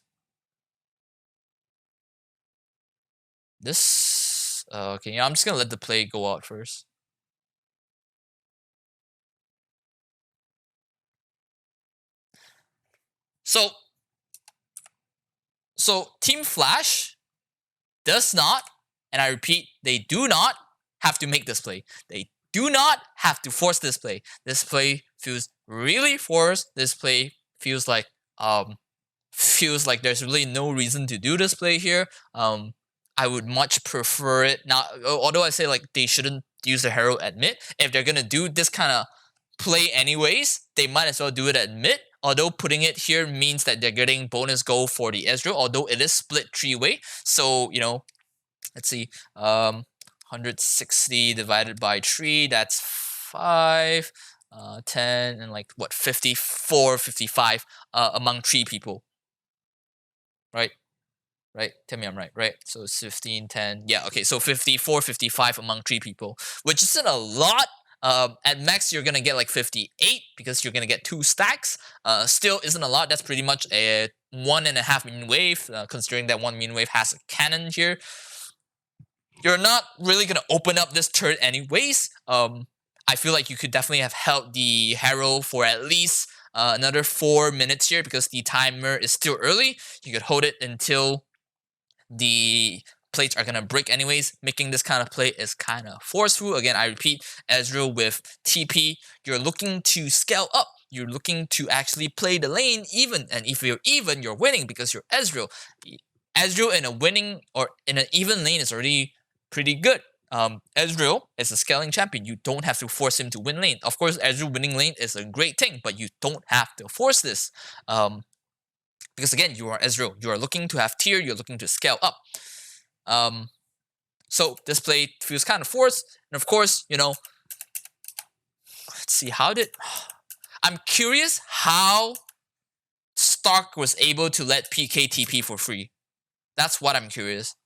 This okay. Yeah, I'm just gonna let the play go out first. So, Team Flash does not, and I repeat, they do not have to make this play. They do not have to force this play. This play feels really forced. This play feels like there's really no reason to do this play here. I would much prefer it now. Although I say like they shouldn't use the hero at mid. If they're gonna do this kind of play anyways, they might as well do it at mid. Although putting it here means that they're getting bonus gold for the Ezreal, although it is split 3-way. So, let's see, 160 divided by 3, that's 5, 10, and like, what, 54, 55 among 3 people. Right? Right? Tell me I'm right? So it's 15, 10. Yeah, okay, so 54, 55 among 3 people, which isn't a lot. At max, you're gonna get like 58 because you're gonna get 2 stacks. Still isn't a lot. That's pretty much a 1.5 min wave, considering that 1 min wave has a cannon here. You're not really gonna open up this turret anyways. I feel like you could definitely have held the Herald for at least another 4 minutes here because the timer is still early. You could hold it until the plates are gonna break anyways. Making this kind of play is kind of forceful. Again, I repeat, Ezreal with TP, you're looking to scale up. You're looking to actually play the lane even, and if you're even, you're winning because you're Ezreal. Ezreal in a winning or in an even lane is already pretty good. Ezreal is a scaling champion. You don't have to force him to win lane. Of course, Ezreal winning lane is a great thing, but you don't have to force this. Because again, you are Ezreal. You are looking to have tier. You're looking to scale up. So this play feels kind of forced. And of course, let's see, I'm curious how Stark was able to let PK TP for free. That's what I'm curious.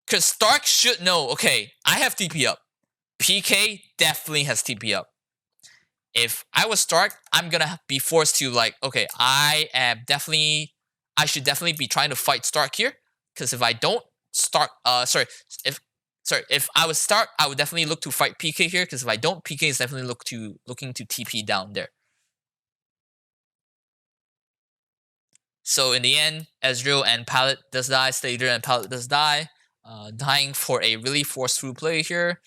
Because Stark should know, okay, I have TP up. PK definitely has TP up. If I was Stark, I'm gonna be forced to okay, I should definitely be trying to fight Stark here. Because if I don't, if I was Stark, I would definitely look to fight PK here. Because if I don't, PK is definitely looking to TP down there. So in the end, Ezreal and Pallet does die. Stader and Pallet does die. Dying for a really forceful play here.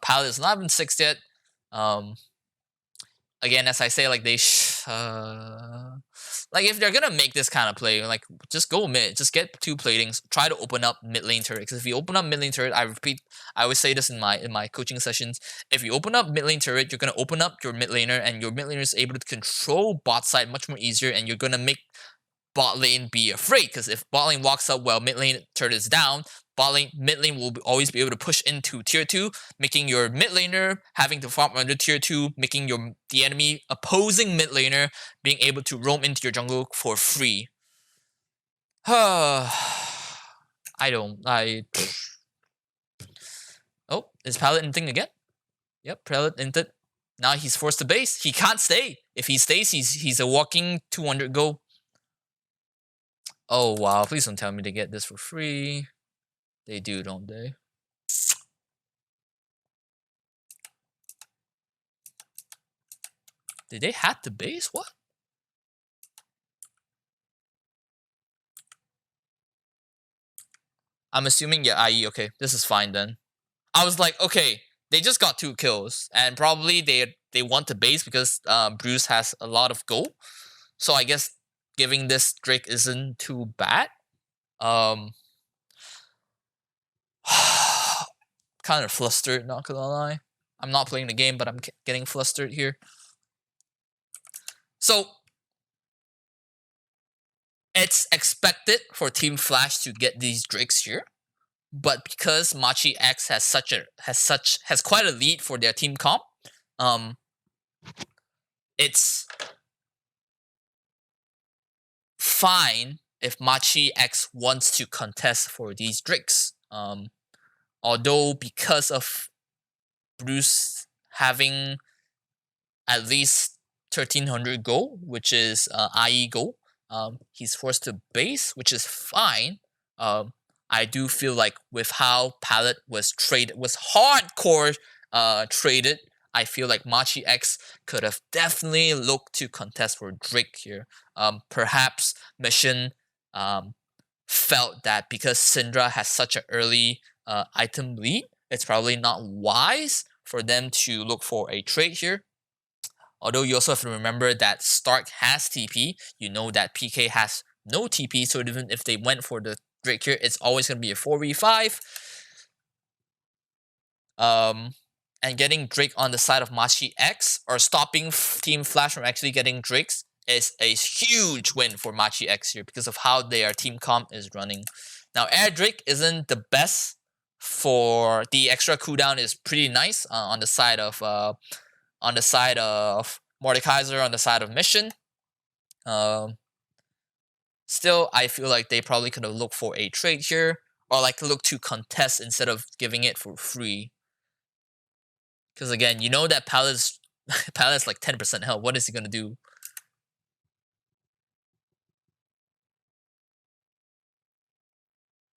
Pallet is not even 6 yet. Again, as I say, like if they're gonna make this kind of play, just go mid, just get 2 platings, try to open up mid lane turret. Because if you open up mid lane turret, I repeat, I always say this in my coaching sessions. If you open up mid lane turret, you're gonna open up your mid laner, and your mid laner is able to control bot side much more easier, and you're gonna make bot lane be afraid. Because if bot lane walks up while mid lane turret is down, mid lane will always be able to push into tier 2, making your mid laner having to farm under tier 2, making the enemy opposing mid laner being able to roam into your jungle for free. Oh, is Pallet thing again? Yep, Pallet inted. Now he's forced to base. He can't stay. If he stays, he's a walking 200 gold. Oh wow, please don't tell me they get this for free. They do, don't they? Did they hack the base? What? I'm assuming, yeah, IE, okay. This is fine then. I was like, okay, they just got 2 kills. And probably they want to base because Bruce has a lot of gold. So I guess giving this Drake isn't too bad. Kind of flustered, not gonna lie. I'm not playing the game, but I'm getting flustered here. So it's expected for Team Flash to get these Drakes here, but because MCX has quite a lead for their team comp, it's fine if Machi X wants to contest for these Drakes. Although because of Bruce having at least 1300 gold, which is IE gold, he's forced to base, which is fine. I do feel like with how Palette was hardcore traded, I feel like Machi X could have definitely looked to contest for Drake here. Perhaps Mission felt that because Syndra has such an early item lead, it's probably not wise for them to look for a trade here. Although you also have to remember that Stark has TP, you know that PK has no TP, so even if they went for the Drake here, it's always going to be a 4v5. And getting Drake on the side of Machi X, or stopping Team Flash from actually getting Drakes, is a huge win for Machi X here because of how their team comp is running. Now, Air Drake isn't the best for the extra cooldown, is pretty nice on the side of Mordekaiser, on the side of Mission. Still, I feel like they probably could have looked for a trade here, or like look to contest instead of giving it for free. Because again, you know that Palad's like 10% health. What is he gonna do?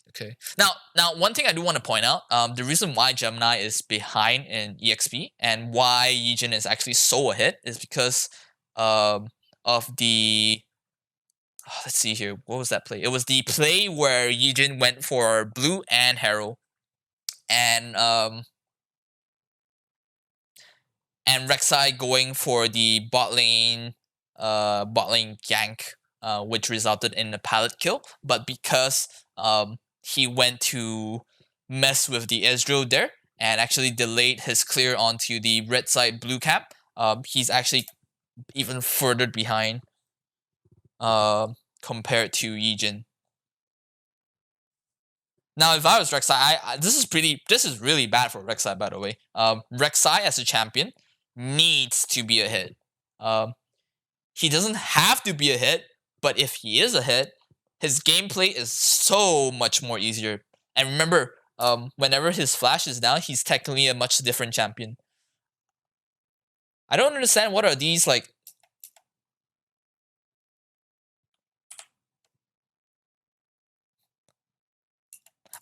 Okay. Now, one thing I do want to point out, the reason why Gemini is behind in EXP and why Yijin is actually so ahead is because of the. Let's see here. What was that play? It was the play where Yijin went for blue and Harrow, and Rek'Sai going for the bot lane gank, which resulted in a pallet kill. But because he went to mess with the Ezreal there and actually delayed his clear onto the red side blue camp, he's actually even further behind compared to Yijin. Now, if I was Rek'Sai, this is really bad for Rek'Sai, by the way. Rek'Sai as a champion needs to be a hit. He doesn't have to be a hit, but if he is a hit, his gameplay is so much more easier. And remember, whenever his flash is down, he's technically a much different champion. I don't understand what are these like.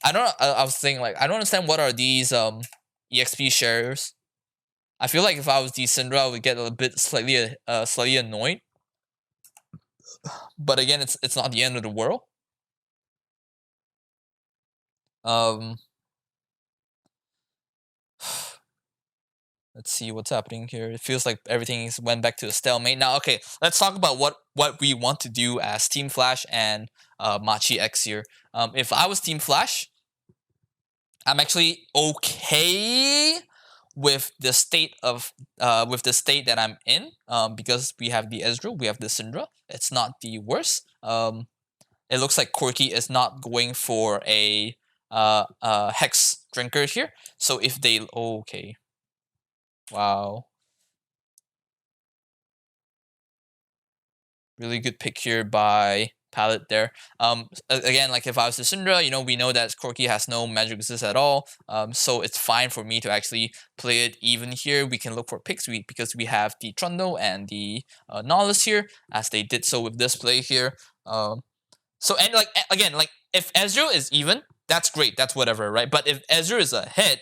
I was thinking like I don't understand what are these EXP shares. I feel like if I was the Syndra, I would get a bit slightly annoyed. But again, it's not the end of the world. Let's see what's happening here. It feels like everything went back to a stalemate. Now, okay, let's talk about what we want to do as Team Flash and Machi X here. If I was Team Flash, I'm actually okay with the state that I'm in, because we have the Ezreal, we have the Syndra. It's not the worst. It looks like Corki is not going for a Hex Drinker here. So if they okay, wow, really good pick here by Palette there. Again, like if I was the Syndra, we know that Corki has no magic resist at all. So it's fine for me to actually play it even here. We can look for picks because we have the Trundle and the Nautilus here, as they did so with this play here. So and like again, like if Ezreal is even, that's great. That's whatever, right? But if Ezreal is a hit,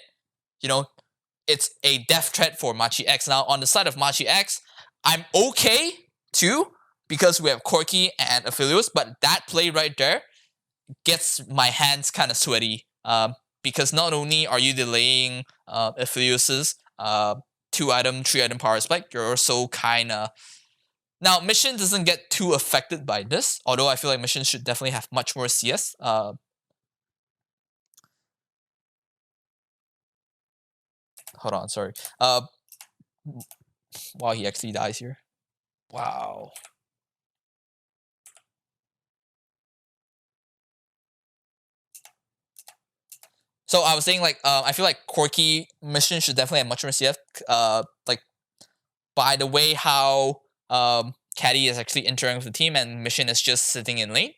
it's a death threat for Machi X. Now on the side of Machi X, I'm okay too, because we have Corki and Aphelios, but that play right there gets my hands kind of sweaty. Because not only are you delaying Aphelios's 2-item, 3-item power spike, you're also kind of. Now, Mission doesn't get too affected by this, although I feel like Mission should definitely have much more CS. Hold on, sorry. Wow, he actually dies here. Wow. So I was saying, like, I feel like Corki Mission should definitely have much more CF. Like, by the way how Caddy is actually entering with the team, and Mission is just sitting in lane.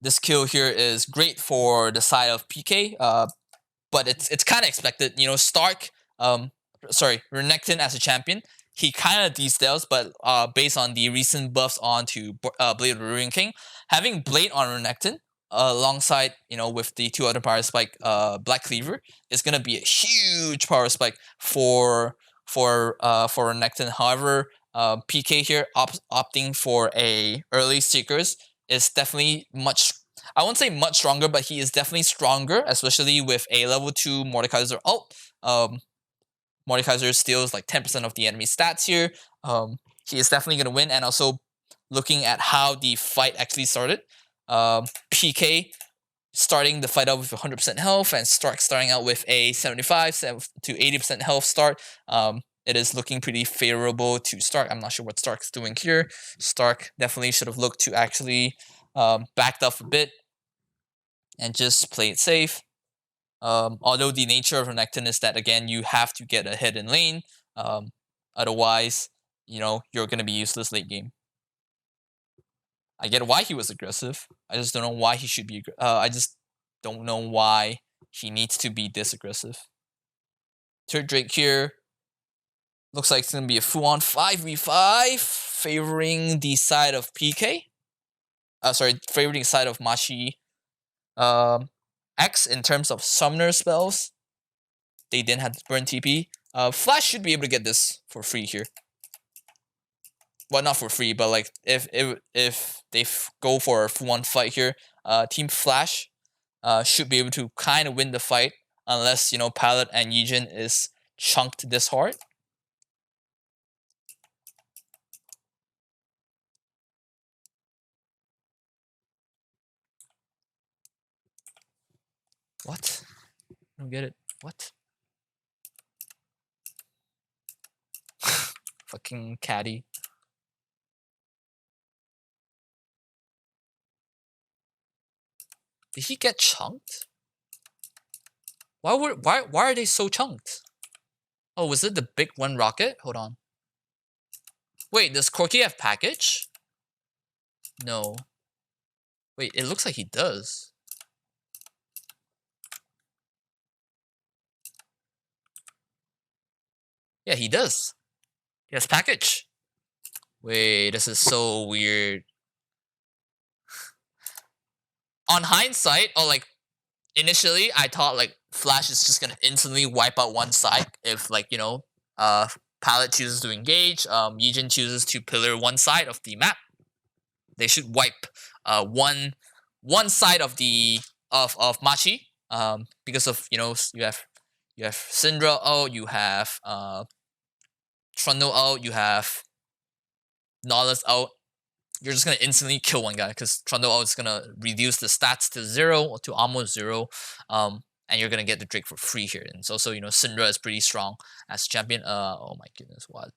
This kill here is great for the side of PK, but it's kind of expected. You know, Stark, Renekton as a champion, he kind of destails, but based on the recent buffs onto Blade of the Ruin King, having Blade on Renekton alongside, you know, with the 2 other power spike, Black Cleaver, is gonna be a huge power spike for Renekton. However, PK here opting for a early Seekers is definitely much. I won't say much stronger, but he is definitely stronger, especially with a level 2 Mordekaiser ult. Mordekaiser steals like 10% of the enemy stats here. He is definitely going to win. And also looking at how the fight actually started, PK starting the fight out with 100% health and Stark starting out with a 75 to 80% health start. It is looking pretty favorable to Stark. I'm not sure what Stark's doing here. Stark definitely should have looked to actually backed off a bit and just play it safe. Although the nature of Renekton is that, again, you have to get ahead in lane. Otherwise, you know, you're going to be useless late game. I get why he was aggressive. I just don't know why he should be. I just don't know why he needs to be this aggressive. Third Drake here. Looks like it's going to be a full-on 5v5, favoring the side of PK. Favoring the side of Machi. X in terms of summoner spells. They didn't have to burn TP. Flash should be able to get this for free here. Well, not for free, but like if they go for a full-on fight here, Team Flash should be able to kind of win the fight, unless, you know, Pallet and Yijin is chunked this hard. What? I don't get it. What? Fucking Caddy. Did he get chunked? Why are they so chunked? Oh, was it the big one rocket? Hold on. Wait, does Corky have package? No. Wait, it looks like he does. Yeah, he does. He has package. Wait, this is so weird. On hindsight, or like initially, I thought like Flash is just gonna instantly wipe out one side if, like, you know, Pallet chooses to engage, Yijin chooses to pillar one side of the map. They should wipe one side of the of Machi, because of, you know, you have Syndra out, you have Trundle out, you have Nautilus out. You're just gonna instantly kill one guy because Trundle out is gonna reduce the stats to 0 or to almost 0, and you're gonna get the Drake for free here. And it's also, you know, Syndra is pretty strong as champion. Oh my goodness, why?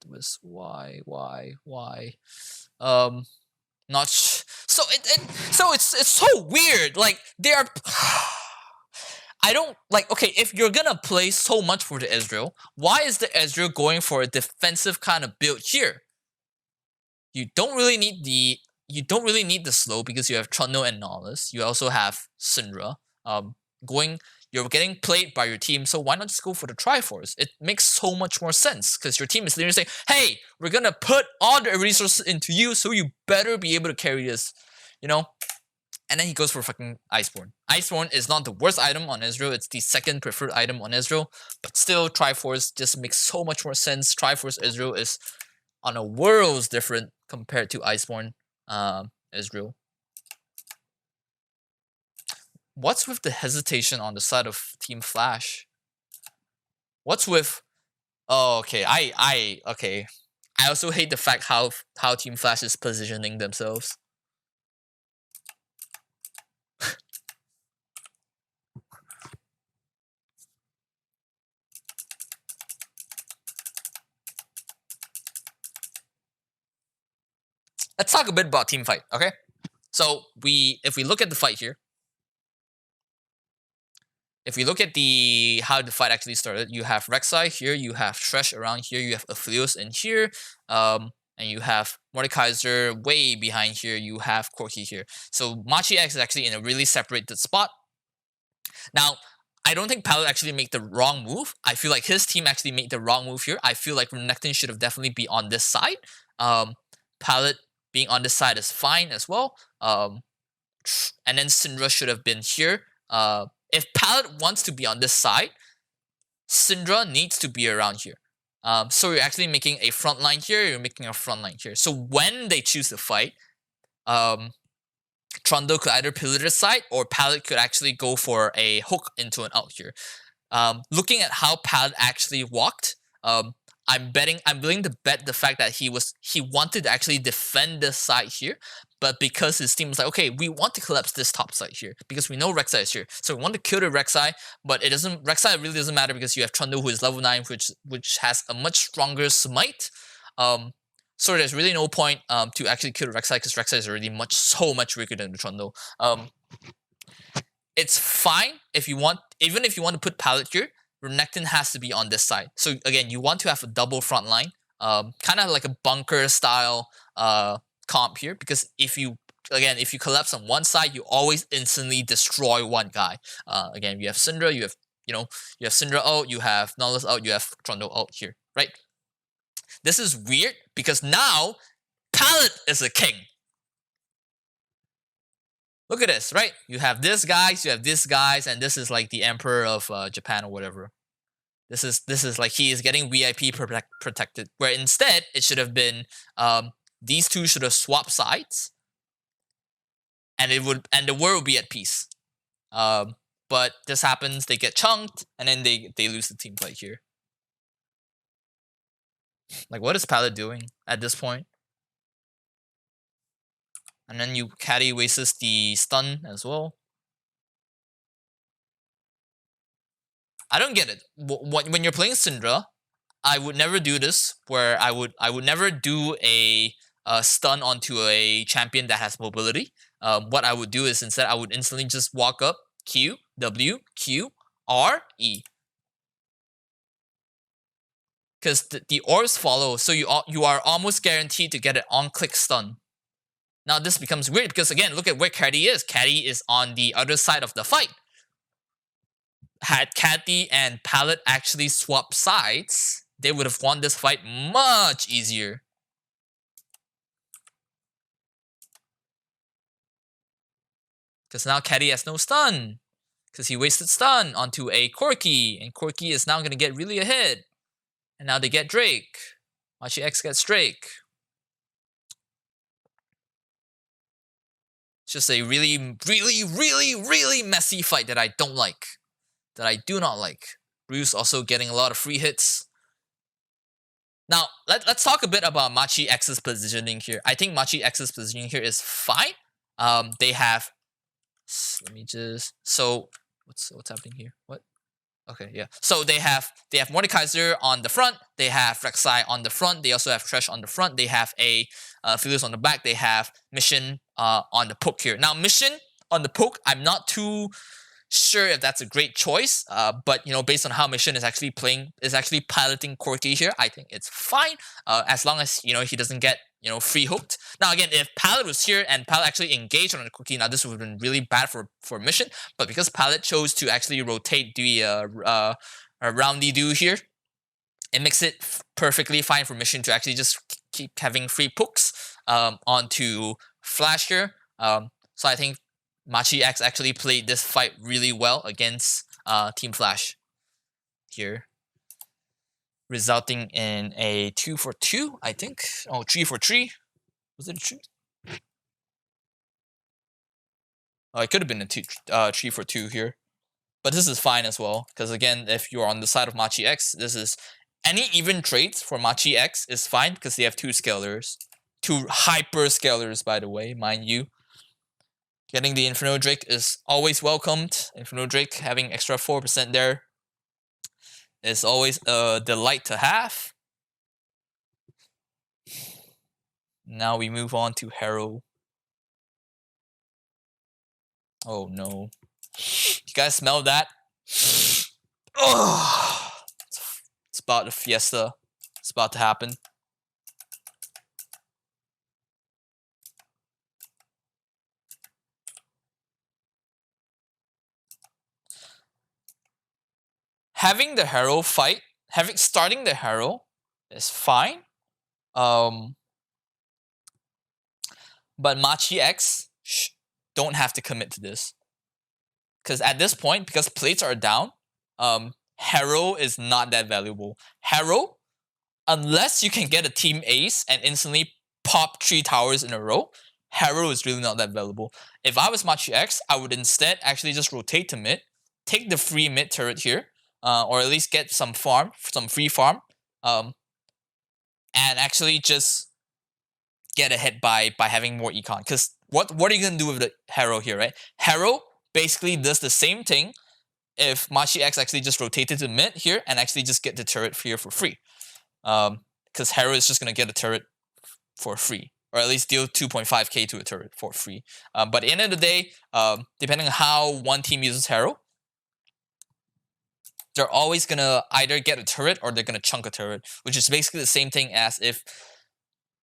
Not so it's so weird. Like, they are. I don't like. Okay, if you're gonna play so much for the Ezreal, why is the Ezreal going for a defensive kind of build here? You don't really need the slow because you have Trundle and Nautilus. You also have Syndra. You're getting played by your team, so why not just go for the Triforce? It makes so much more sense because your team is literally saying, "Hey, we're gonna put all the resources into you, so you better be able to carry this," you know. And then he goes for fucking Iceborne. Iceborne is not the worst item on Ezreal. It's the second preferred item on Ezreal, but still, Triforce just makes so much more sense. Triforce Ezreal is on a worlds different compared to Iceborne Ezreal. What's with the hesitation on the side of Team Flash? What's with? Oh, okay. Okay. I also hate the fact how Team Flash is positioning themselves. Let's talk a bit about team fight, okay? So if we look at the fight here, if we look at how the fight actually started, you have Rek'Sai here, you have Thresh around here, you have Aphelios in here. and you have Mordekaiser way behind here. You have Corki here. So Machi X is actually in a really separated spot. Now, I don't think Pallet actually made the wrong move. I feel like his team actually made the wrong move here. I feel like Renekton should have definitely be on this side. Pallet being on this side is fine as well. And then Syndra should have been here. If Pallet wants to be on this side, Syndra needs to be around here. So you're actually making a front line here, you're making a front line here. So when they choose to fight, Trundle could either pivot this side, or Pallet could actually go for a hook into an out here. Looking at how Pallet actually walked, I'm willing to bet the fact that he wanted to actually defend this side here, but because his team was like, okay, we want to collapse this top side here because we know Rek'Sai is here, so we want to kill the Rek'Sai, but Rek'Sai really doesn't matter because you have Trundle who is level 9, which has a much stronger smite. So there's really no point to actually kill the Rek'Sai because Rek'Sai is already so much weaker than the Trundle. It's fine if you want, even if you want to put Pallet here, Renekton has to be on this side. So again, you want to have a double front line, kind of like a bunker style comp here, because if you collapse on one side, you always instantly destroy one guy. Again, you have Syndra, you have Syndra out, you have Nautilus out, you have Trundle out here, right? This is weird because now Pallet is a king. Look at this, right? You have this guys, you have this guys, and this is like the Emperor of Japan or whatever. This is like he is getting VIP protected. Where instead it should have been these two should have swapped sides, and the world would be at peace. But this happens, they get chunked, and then they lose the team fight here. Like, what is Pallet doing at this point? And then Caddy wastes the stun as well. I don't get it. When you're playing Syndra, I would never do this, where I would never do a stun onto a champion that has mobility. What I would do is instead I would instantly just walk up, Q, W, Q, R, E. Because the orbs follow, so you are almost guaranteed to get an on-click stun. Now this becomes weird because again, look at where Caddy is. Caddy is on the other side of the fight. Had Caddy and Pallet actually swapped sides, they would have won this fight much easier. Because now Caddy has no stun. Because he wasted stun onto a Corki, and Corki is now going to get really ahead. And now they get Drake. Machi X gets Drake. It's just a really, really, really, really messy fight that I don't like. That I do not like. Bruce also getting a lot of free hits. Now, let's talk a bit about Machi X's positioning here. I think Machi X's positioning here is fine. They have... Let me just... So, what's happening here? What? Okay, yeah. So they have Mordekaiser on the front. They have Rek'Sai on the front. They also have Thresh on the front. They have a Philios on the back. They have Mission on the poke here. Now, Mission on the poke, I'm not too sure if that's a great choice. But based on how Mission is actually piloting Corki here, I think it's fine. As long as he doesn't get free hooked. Now again, if Pallet was here and Pallet actually engaged on the Corki, now this would have been really bad for Mission. But because Pallet chose to actually rotate the roundy do here, it makes it perfectly fine for Mission to actually just keep having free pokes onto Flash here. So I think Machi X actually played this fight really well against Team Flash here, resulting in a 2-for-2, I think. Oh, 3-for-3. Was it a 3? Oh, it could have been a 3-for-2 here. But this is fine as well, because again, if you're on the side of Machi X, this is... Any even trades for Machi X is fine, because they have 2 scalers. 2 hyper scalers, by the way, mind you. Getting the Inferno Drake is always welcomed. Inferno Drake having extra 4% there is always a delight to have. Now we move on to Harrow. Oh no. You guys smell that? Oh, it's about the fiesta. It's about to happen. having the hero fight, starting the hero is fine. But Machi X don't have to commit to this. Because at this point, because plates are down, hero is not that valuable. Hero, unless you can get a team ace and instantly pop 3 towers in a row, hero is really not that valuable. If I was Machi X, I would instead actually just rotate to mid, take the free mid turret here, or at least get some farm, some free farm, and actually just get ahead by having more econ. Because what are you gonna do with the hero here, right? Hero basically does the same thing if Machi X actually just rotated to mid here and actually just get the turret here for free. Because hero is just gonna get a turret for free, or at least deal 2.5k to a turret for free. But at the end of the day, depending on how one team uses hero, they're always gonna either get a turret or they're gonna chunk a turret, which is basically the same thing as if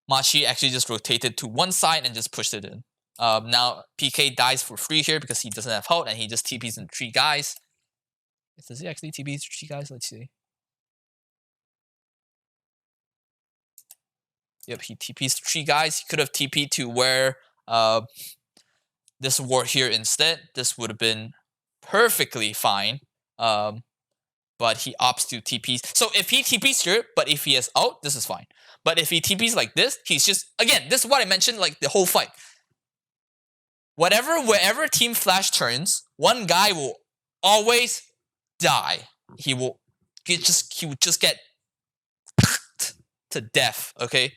Machi actually just rotated to one side and just pushed it in. Now PK dies for free here because he doesn't have hold and he just TPs in 3 guys. Does he actually TP 3 guys? Let's see. Yep, he TPs 3 guys. He could have TP'd to where this ward here instead. This would have been perfectly fine. But he opts to TPs. So if he TPs here, but if he has out, this is fine. But if he TPs like this, he's just, again, this is what I mentioned like the whole fight. Wherever team flash turns, one guy will always die. He would just get to death, okay?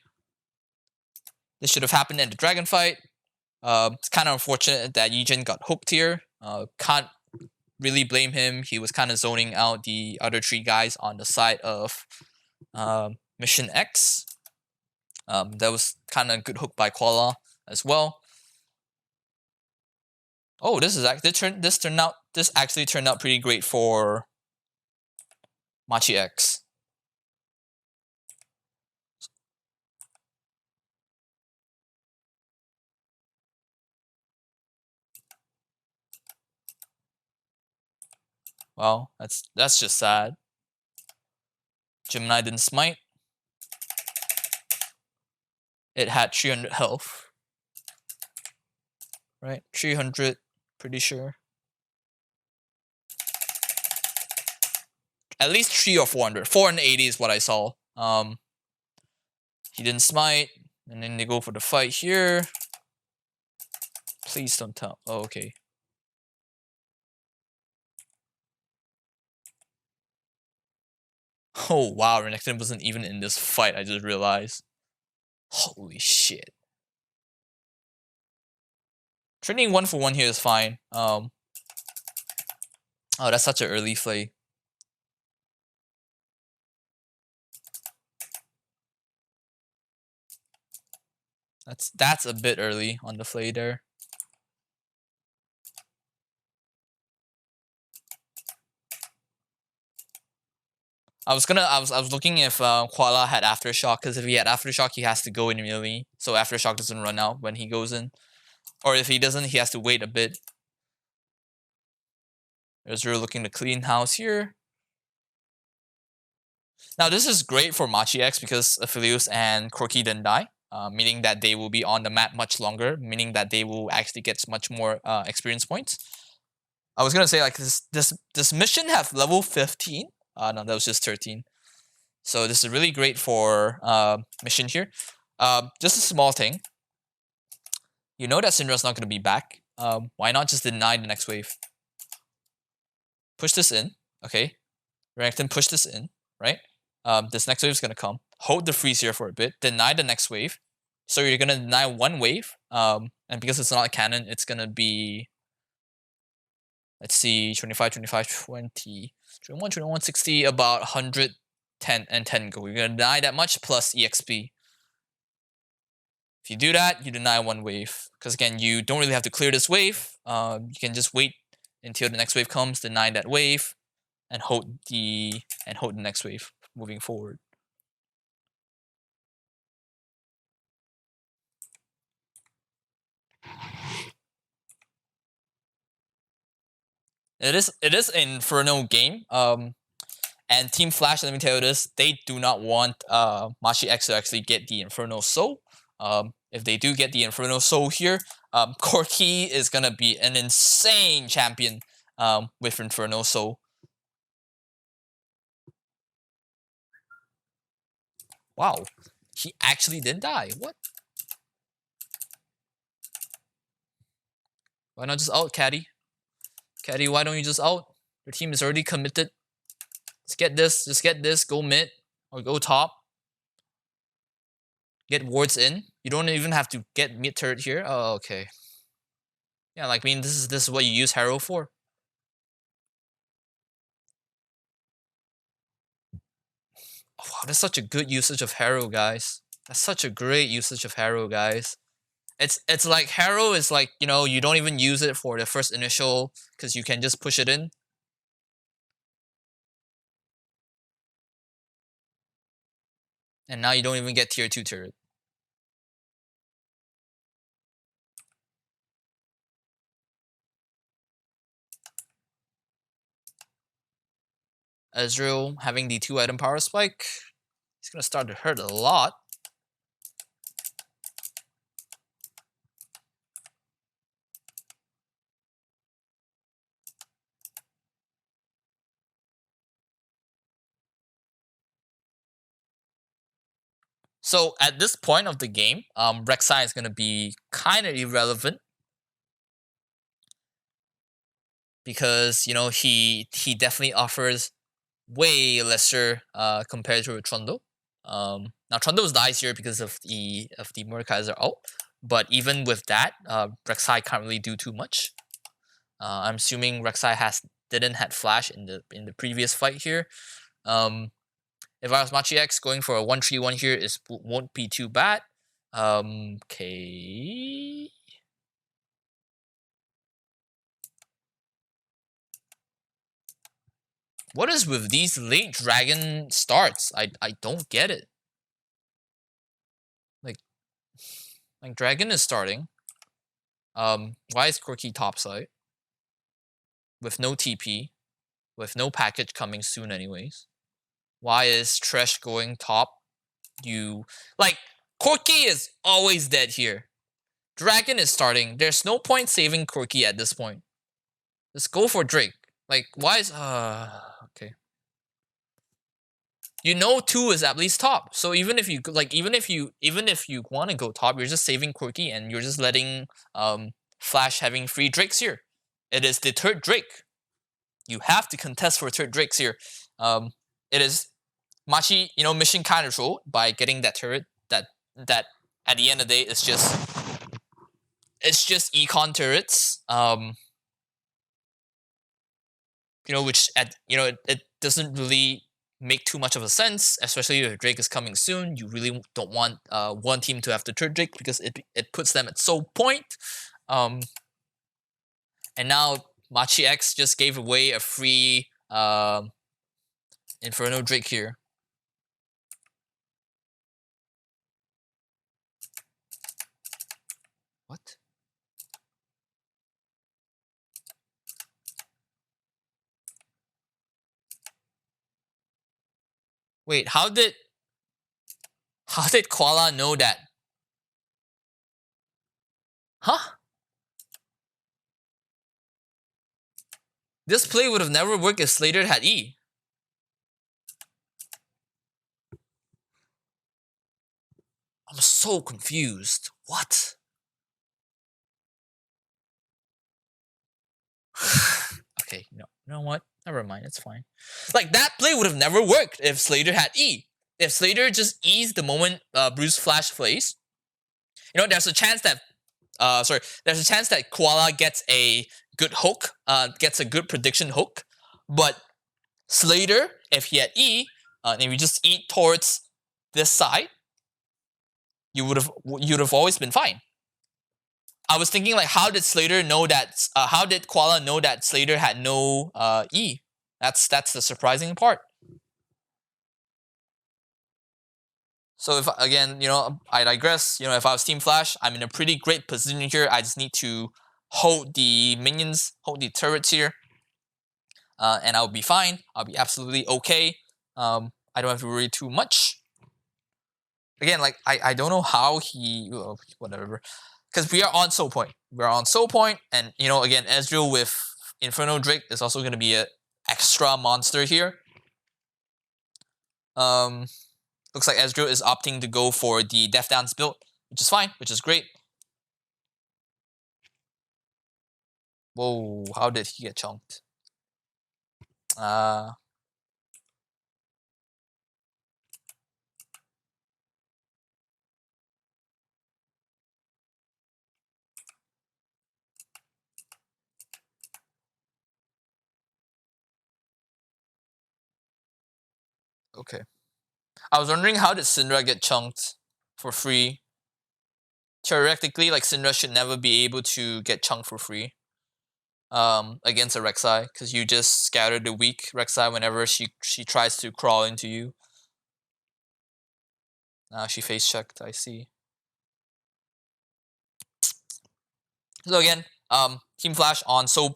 This should have happened in the dragon fight. It's kind of unfortunate that Yijin got hooked here. Can't really blame him. He was kind of zoning out the other 3 guys on the side of Mission X. That was kind of a good hook by Koala as well. Oh, this actually turned out pretty great for Machi X. Well, that's just sad. Gemini didn't smite. It had 300 health. Right? 300, pretty sure. At least 3 or 400. 480 is what I saw. He didn't smite. And then they go for the fight here. Please don't tell. Oh, okay. Oh, wow. Renekton wasn't even in this fight. I just realized. Holy shit. Trading 1 for 1 here is fine. Oh, that's such an early play. That's a bit early on the play there. I was looking if Koala had Aftershock, because if he had Aftershock, he has to go in immediately. So Aftershock doesn't run out when he goes in. Or if he doesn't, he has to wait a bit. There's Zero looking to clean house here. Now this is great for Machi X because Aphelios and Corki didn't die. Meaning that they will be on the map much longer, meaning that they will actually get much more experience points. I was gonna say like this mission have level 15. No, that was just 13. So this is really great for mission here. Just a small thing. You know that Syndra's not gonna be back. Why not just deny the next wave? Push this in, okay? Renekton push this in, right? This next wave is gonna come. Hold the freeze here for a bit. Deny the next wave. So you're gonna deny one wave. And because it's not a cannon, it's gonna be, let's see, 25, 25, 20, 21, 21, 60, about 110 and 10 go. You're gonna deny that much plus EXP. If you do that, you deny one wave. Because again, you don't really have to clear this wave. You can just wait until the next wave comes, deny that wave, and hold the next wave moving forward. It is an Inferno game. And Team Flash, let me tell you this, they do not want Machi X to actually get the Inferno Soul. If they do get the Inferno Soul here, Corki is going to be an insane champion with Inferno Soul. Wow, he actually didn't die. What? Why not just out, Caddy? Caddy, why don't you just out? Your team is already committed. Let's get this. Just get this. Go mid or go top. Get wards in. You don't even have to get mid turret here. Oh, okay. Yeah, like, I mean, this is what you use Harrow for. Oh, wow, that's such a good usage of Harrow, guys. That's such a great usage of Harrow, guys. It's like Harrow is like, you know, you don't even use it for the first initial because you can just push it in. And now you don't even get tier 2 turret. Ezreal having the 2-item power spike. He's gonna start to hurt a lot. So at this point of the game, Rek'Sai is gonna be kind of irrelevant because, you know, he definitely offers way lesser compared to Trundle. Now Trundle dies here because of the Mordekaiser ult, but even with that, Rek'Sai can't really do too much. I'm assuming Rek'Sai didn't had flash in the previous fight here. If I was Machi X, going for a 1-3-1 here won't be too bad. Okay. What is with these late dragon starts? I don't get it. Like dragon is starting. Why is Corki topside? With no TP, with no package coming soon anyways. Why is Tresh going top? Like, Corki is always dead here. Dragon is starting. There's no point saving Corki at this point. Just go for Drake. Like, why is okay. You know 2 is at least top. So even if you want to go top, you're just saving Corki and you're just letting Flash having free Drakes here. It is the third Drake. You have to contest for third Drakes here. It is Machi, you know, mission kind of control by getting that turret that at the end of the day it's just econ turrets. You know, which it doesn't really make too much of a sense, especially if Drake is coming soon. You really don't want one team to have the third Drake because it puts them at so point. And now Machi X just gave away a free Inferno Drake here. What? Wait, how did Koala know that? Huh? This play would have never worked if Slater had E. I'm so confused. What? Okay, no. You know what? Never mind, it's fine. Like, that play would have never worked if Slater had E. If Slater just E's the moment Bruce Flash plays, you know, there's a chance that Koala gets a good hook, gets a good prediction hook. But Slater, if he had E, and if you just eat towards this side, you'd have always been fine. I was thinking, like, how did Slater know that? How did Koala know that Slater had no E? That's the surprising part. So if again, you know, I digress. You know, if I was Team Flash, I'm in a pretty great position here. I just need to hold the minions, hold the turrets here, and I'll be fine. I'll be absolutely okay. I don't have to worry too much. Again, like I don't know how he whatever, because we are on soul point. We're on soul point, and again, Ezreal with Inferno Drake is also going to be an extra monster here. Looks like Ezreal is opting to go for the Death Dance build, which is fine, which is great. Whoa, how did he get chunked? Okay. I was wondering, how did Syndra get chunked for free? Theoretically, like, Syndra should never be able to get chunked for free against a Rek'Sai, because you just scatter the weak Rek'Sai whenever she tries to crawl into you. She face checked, I see. So again, Team Flash on soul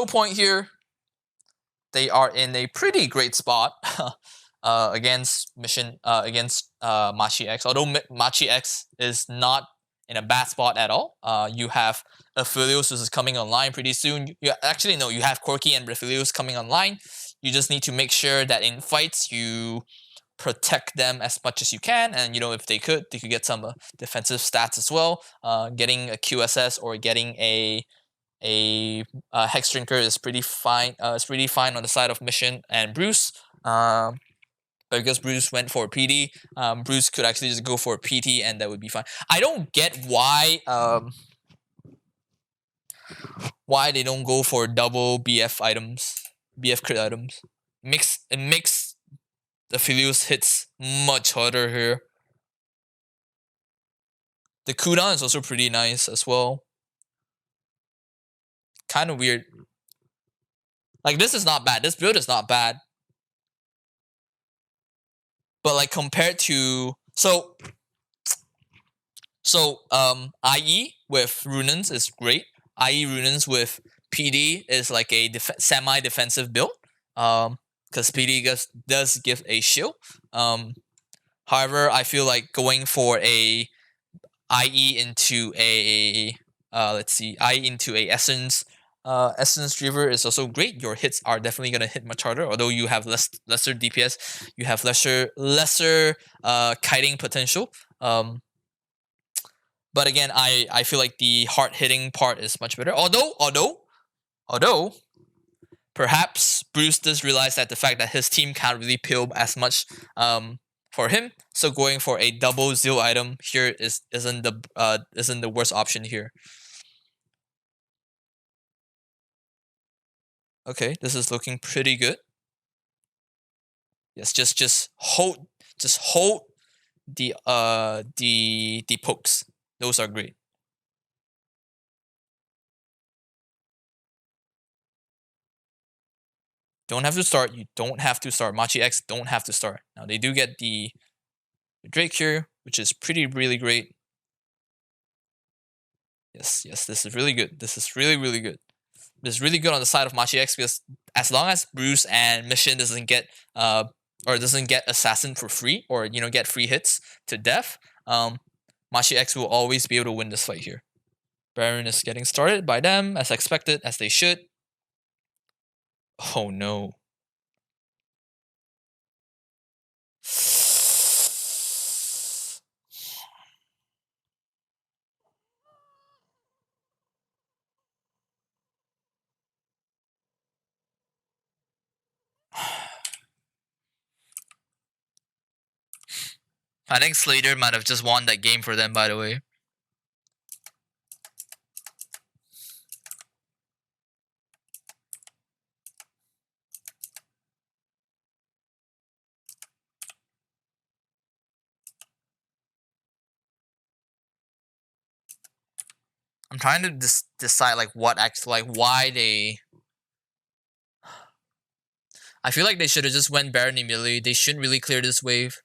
point here. They are in a pretty great spot against Machi X. Although Machi X is not in a bad spot at all. You have Aphelios, which is coming online pretty soon. You have Corki and Aphelios coming online. You just need to make sure that in fights you protect them as much as you can, and if they could get some defensive stats as well. Getting a QSS or getting a Hex Drinker is pretty fine. It's pretty fine on the side of Mission and Bruce. But because Bruce went for a PD, Bruce could actually just go for a PT, and that would be fine. I don't get why they don't go for double BF items, BF crit items. It makes the Philius hits much harder here. The cooldown is also pretty nice as well. Kind of weird. Like, this is not bad. This build is not bad. But like, compared to IE with Runens is great. IE Runens with PD is like a semi-defensive build. Because PD does give a shield. However, I feel like going for a IE into a IE into a Essence Driver is also great. Your hits are definitely gonna hit much harder, although you have lesser DPS, you have lesser kiting potential. But again, I feel like the hard hitting part is much better. Although perhaps Bruce does realize that the fact that his team can't really peel as much for him, so going for a double Zeal item here isn't the worst option here. Okay, this is looking pretty good. Yes, just hold the pokes. Those are great. Don't have to start. You don't have to start. Machi X don't have to start. Now they do get the Drake here, which is really great. Yes, this is really good. This is really good. This is really good on the side of Machi X, because as long as Bruce and Mission doesn't get Assassin for free, or get free hits to death, Machi X will always be able to win this fight here. Baron is getting started by them, as expected, as they should. Oh no. I think Slater might have just won that game for them, by the way. I'm trying to decide like what actually, like, why they. I feel like they should have just went Baron immediately. They shouldn't really clear this wave.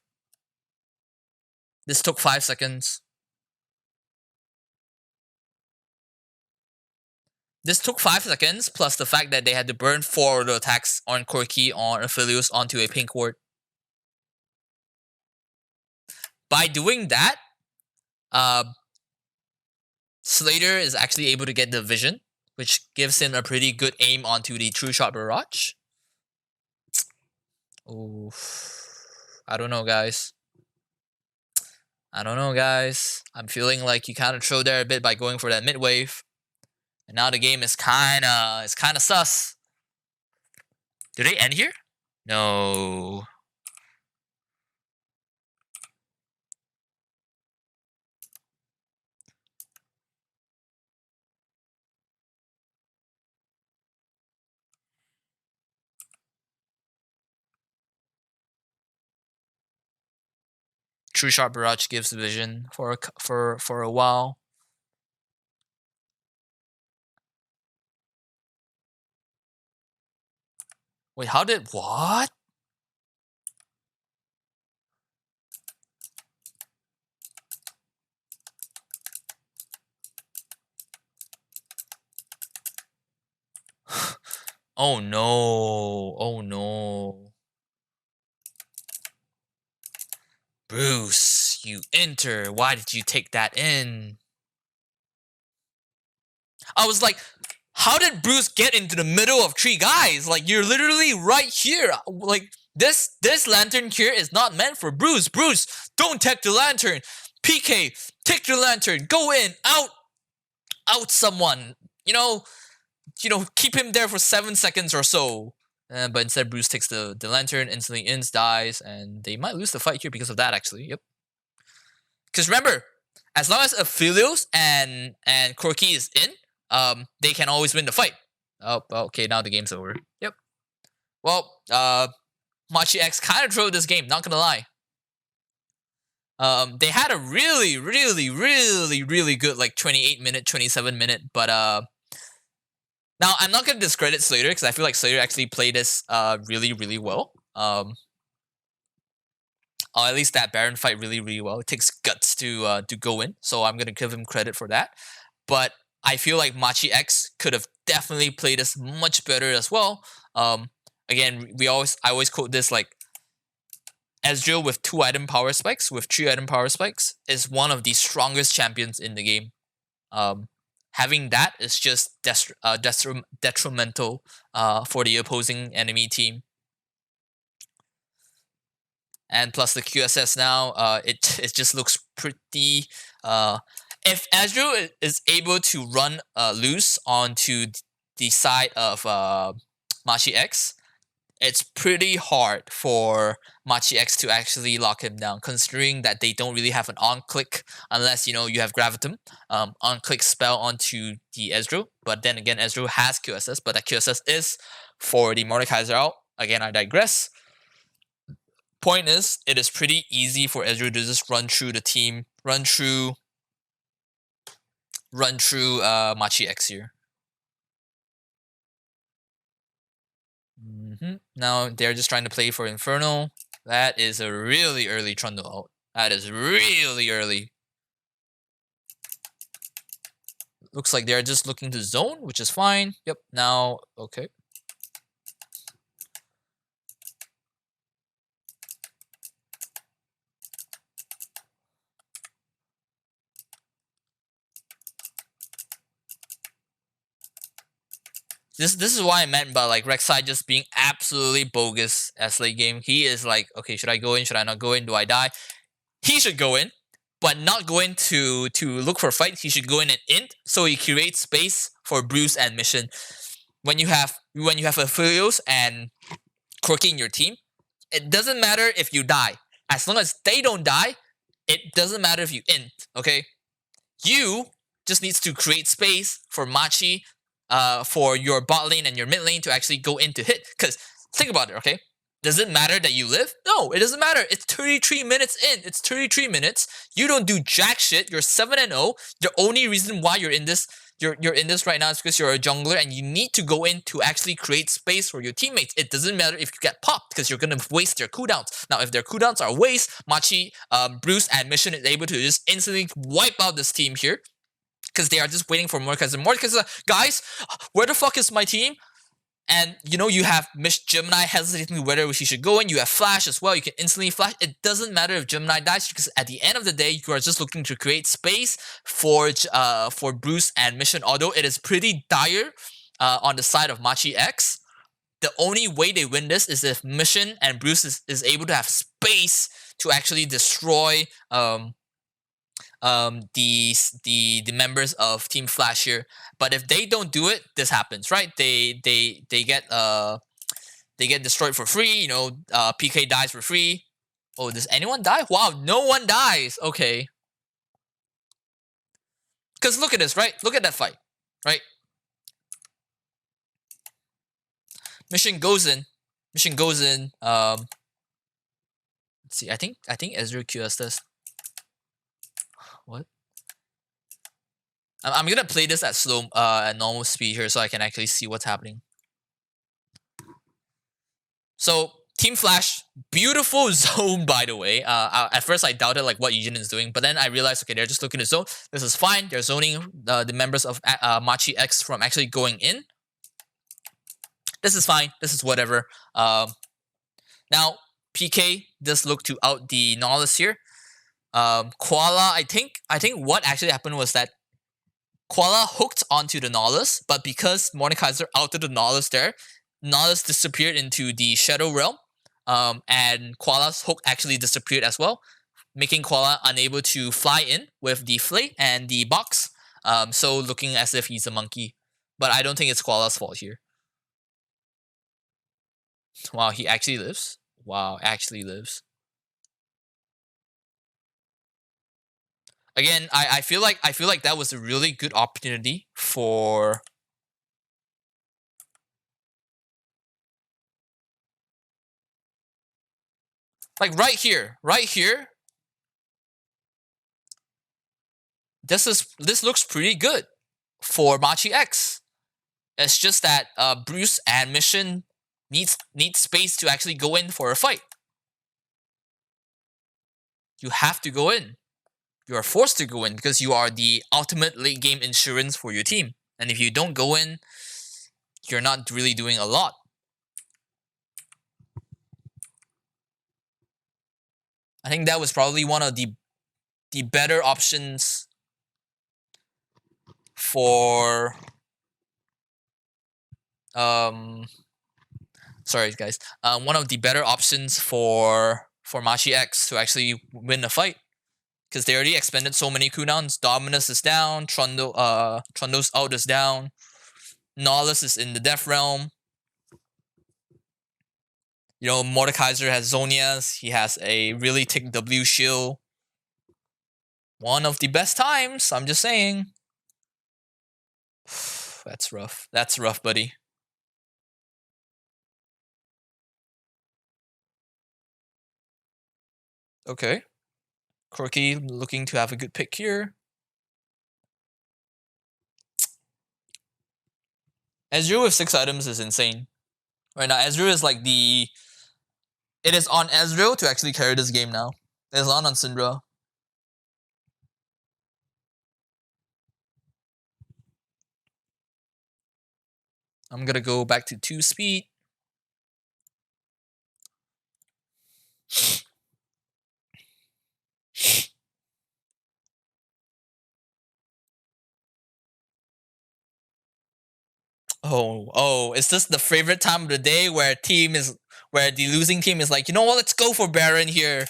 This took 5 seconds. This took 5 seconds, plus the fact that they had to burn 4 auto attacks on Corki on Aphelios onto a pink ward. By doing that, Slater is actually able to get the vision, which gives him a pretty good aim onto the True Shot Barrage. Oof. I don't know, guys. I'm feeling like you kind of throw there a bit by going for that mid wave. And now the game is kind of sus. Do they end here? No. True Shot Barrage gives vision for a while. Wait, how did what? Oh no. Oh no. Bruce, you enter. Why did you take that in? I was like, how did Bruce get into the middle of 3 guys? Like, you're literally right here. Like, this lantern here is not meant for Bruce. Bruce, don't take the lantern. PK, take the lantern. Go in, out someone. You know, keep him there for 7 seconds or so. But instead, Bruce takes the lantern, instantly ins, dies, and they might lose the fight here because of that, actually. Yep. Because remember, as long as Aphelios and Corki is in, they can always win the fight. Oh, okay, now the game's over. Yep. Well, Machi X kind of drove this game, not gonna lie. They had a really, really, really, really good, like, 28-minute, 27-minute, but, now, I'm not gonna discredit Slater, because I feel like Slater actually played this, really, really well. At least that Baron fight really, really well. It takes guts to go in, so I'm gonna give him credit for that. But I feel like Machi X could have definitely played this much better as well. Again, I always quote this, like, Ezreal with 2 item power spikes, with 3 item power spikes, is one of the strongest champions in the game. Having that is just detrimental for the opposing enemy team. And plus the QSS now, it just looks pretty. If Ezreal is able to run loose onto the side of Machi X, it's pretty hard for Machi X to actually lock him down, considering that they don't really have an on-click unless you have Gravitum, on-click spell onto the Ezreal. But then again, Ezreal has QSS, but that QSS is for the Mordekaiser out. Again, I digress. Point is, it is pretty easy for Ezreal to just run through the team, run through Machi X here. Now they're just trying to play for Infernal. That is a really early Trundle ult. That is really early. Looks like they're just looking to zone, which is fine. Yep, now, okay. This is why I meant by, like, Rek'Sai just being absolutely bogus as late game. He is like, okay, should I go in? Should I not go in? Do I die? He should go in, but not go in to look for a fight. He should go in and int, so he creates space for Bruce and Mission. When you have Aphelios and Corki in your team, it doesn't matter if you die. As long as they don't die, it doesn't matter if you int, okay? You just needs to create space for Machi, for your bot lane and your mid lane to actually go in to hit. Because think about it, okay? Does it matter that you live? No, it doesn't matter. It's 33 minutes in. It's 33 minutes. You don't do jack shit. You're 7-0. The only reason why you're in this right now is because you're a jungler and you need to go in to actually create space for your teammates. It doesn't matter if you get popped because you're gonna waste their cooldowns. Now, if their cooldowns are waste, Machi, Bruce, and Mission is able to just instantly wipe out this team here. because they are just waiting for Mordekaiser. Mordekaiser's like, guys, where the fuck is my team? And you have Gemini hesitating whether he should go in. You have Flash as well. You can instantly flash. It doesn't matter if Gemini dies because at the end of the day, you are just looking to create space for Bruce and Mission. Although it is pretty dire on the side of Machi X, the only way they win this is if Mission and Bruce is able to have space to actually destroy the members of Team Flash here. But if they don't do it, this happens, right? They get destroyed for free. PK dies for free. Oh, does anyone die? Wow, no one dies. Okay. Because look at this, right? Look at that fight, right? Mission goes in. Let's see. I think Ezreal QS this. What? I'm gonna play this at normal speed here so I can actually see what's happening. So Team Flash, beautiful zone by the way. At first I doubted like what Yujin is doing, but then I realized okay, they're just looking to zone. This is fine. They're zoning the members of Machi X from actually going in. This is fine. This is whatever. Now PK does look to out the Nautilus here. Koala, I think what actually happened was that Koala hooked onto the Nautilus, but because Mordekaiser outed the Nautilus there, Nautilus disappeared into the Shadow Realm, and Koala's hook actually disappeared as well, making Koala unable to fly in with the Flay and the box, so looking as if he's a monkey. But I don't think it's Koala's fault here. Wow, he actually lives? Wow, actually lives. Again, I feel like that was a really good opportunity for like right here. This looks pretty good for Machi X. It's just that Bruce and Mission need space to actually go in for a fight. You have to go in. You are forced to go in because you are the ultimate late game insurance for your team. And if you don't go in, you're not really doing a lot. I think that was probably one of the better options for sorry guys. One of the better options for Machi X to actually win the fight. Because they already expended so many cooldowns. Dominus is down, Trundo's ult is down, Nautilus is in the Death Realm. Mordekaiser has Zonias. He has a really thick W shield. One of the best times, I'm just saying. That's rough. That's rough, buddy. Okay. Quirky looking to have a good pick here. Ezreal with 6 items is insane. Right now, Ezreal is like it is on Ezreal to actually carry this game now. It's not on Syndra. I'm gonna go back to 2 speed. Oh, is this the favorite time of the day where the losing team is like, you know what, let's go for Baron here.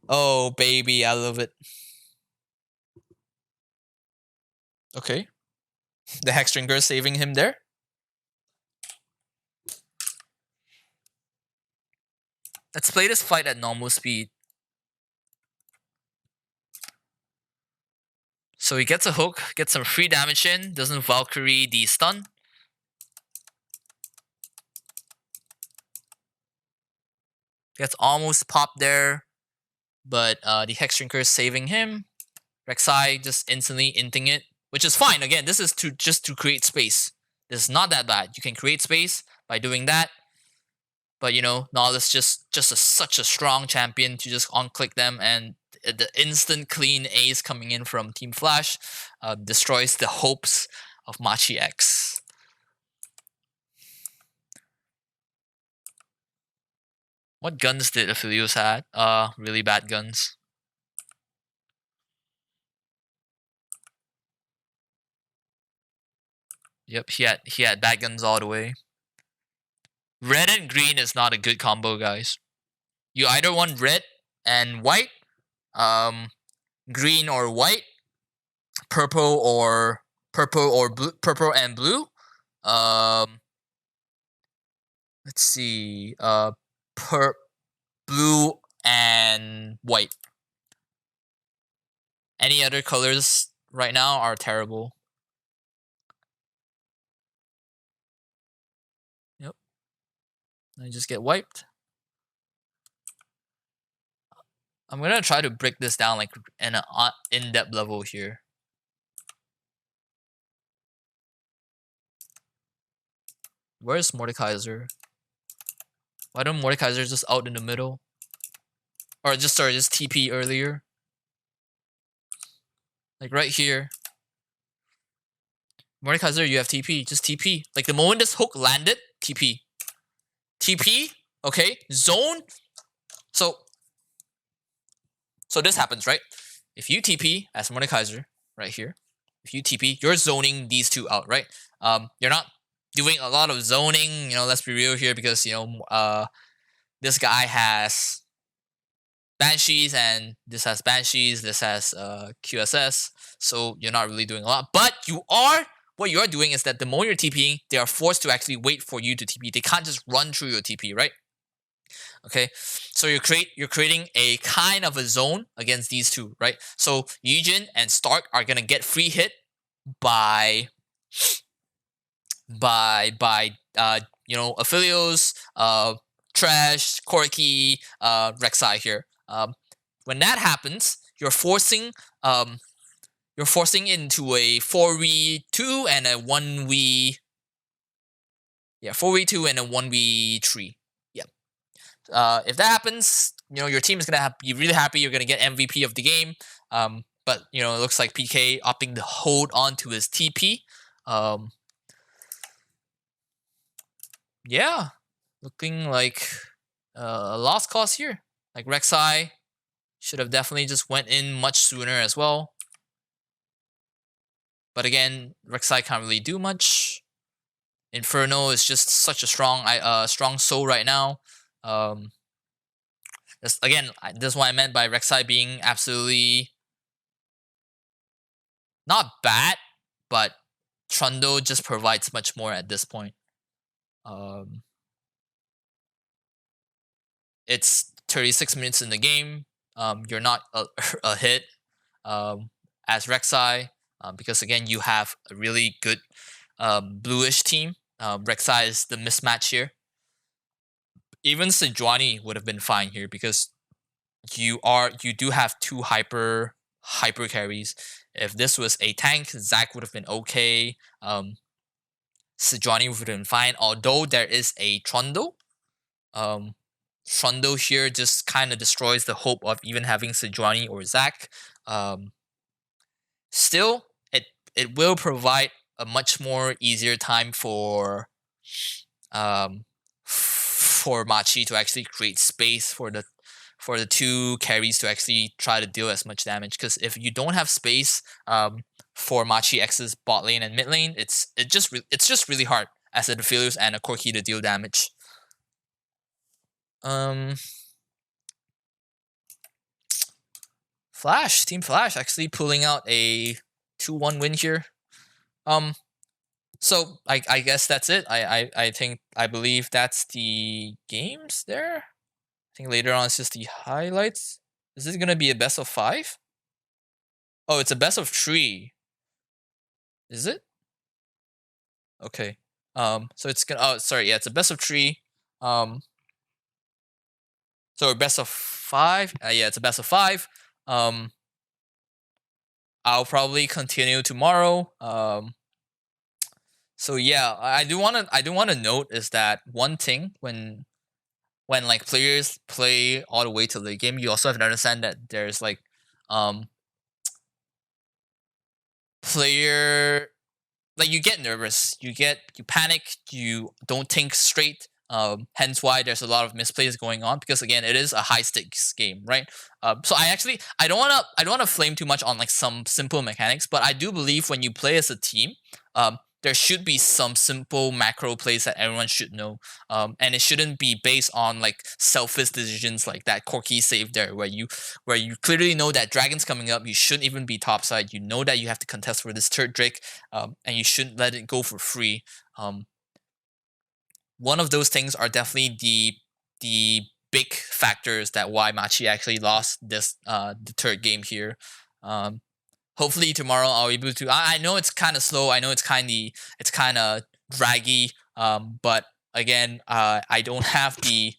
Oh baby, I love it. Okay. The Hexdrinker saving him there. Let's play this fight at normal speed. So he gets a hook, gets some free damage in, doesn't Valkyrie the stun. Gets almost popped there, but the Hexdrinker is saving him. Rek'Sai just instantly inting it, which is fine. Again, this is just to create space. This is not that bad. You can create space by doing that. But Nautilus just such a strong champion to just on-click them, and the instant clean ace coming in from Team Flash destroys the hopes of Machi X. What guns did Aphelios had? Really bad guns. Yep, he had bad guns all the way. Red and green is not a good combo, guys. You either want red and white, green or white, purple or blue, purple and blue. Let's see. Blue and white. Any other colors right now are terrible. Yep. I just get wiped. I'm gonna try to break this down like in an in-depth level here. Where's Mordekaiser? Why don't Mordekaiser just out in the middle? Or just TP earlier? Like right here. Mordekaiser, you have TP. Just TP. Like the moment this hook landed, TP. TP, okay, zone. So this happens, right? If you TP as Mordekaiser right here, if you TP, you're zoning these two out, right? You're not doing a lot of zoning, you know, let's be real here, because this guy has Banshees and this has Banshees, this has QSS, so you're not really doing a lot. But what you're doing is that the moment you're TPing, they are forced to actually wait for you to TP. They can't just run through your TP, right? Okay, so you're creating a kind of a zone against these two, right? So Yujin and Stark are gonna get free hit by Aphelios, Trash, Corki, Rek'Sai here. When that happens, you're forcing into a 4v2 and a 1v 4v2 and a 1v3. Yeah. If that happens, your team is gonna be really happy. You're gonna get MVP of the game. But it looks like PK opting to hold on to his TP. Yeah, looking like a lost cause here. Like Rek'Sai should have definitely just went in much sooner as well. But again, Rek'Sai can't really do much. Inferno is just such a strong soul right now. This is what I meant by Rek'Sai being absolutely not bad, but Trundle just provides much more at this point. It's 36 minutes in the game. You're not a hit as Rek'Sai because again you have a really good bluish team. Rek'Sai is the mismatch here. Even Sejuani would have been fine here because you do have two hyper carries. If this was a tank, Zac would have been okay. Sejuani would have been fine. Although there is a Trundle. Trundle here just kind of destroys the hope of even having Sejuani or Zac. Still, it will provide a much more easier time for Machi to actually create space for the two carries to actually try to deal as much damage. Because if you don't have space for Machi X's bot lane and mid lane, it's just really hard as a Aphelios and a Corki to deal damage. Team Flash actually pulling out a 2-1 win here. So I guess that's it. I believe that's the games there. I think later on it's just the highlights. Is this gonna be a best of 5? Oh, it's a best of 3. Is it? Okay. So it's gonna. Oh, sorry. Yeah, it's a best of 3. So a best of 5. Yeah, it's a best of 5. I'll probably continue tomorrow. So yeah, I do wanna note is that one thing when like players play all the way to the game, you also have to understand that there's like player, like, you get nervous, you panic, you don't think straight. Hence why there's a lot of misplays going on, because again, it is a high stakes game, right? So I don't wanna flame too much on like some simple mechanics, but I do believe when you play as a team, there should be some simple macro plays that everyone should know, and it shouldn't be based on like selfish decisions like that Corky save there, where you clearly know that dragon's coming up, you shouldn't even be topside, you know that you have to contest for this third Drake, and you shouldn't let it go for free. One of those things are definitely the big factors that why Machi actually lost this the third game here. Um, Hopefully tomorrow I'll be able to. I know it's kind of slow. I know it's kind of draggy. But again, I don't have the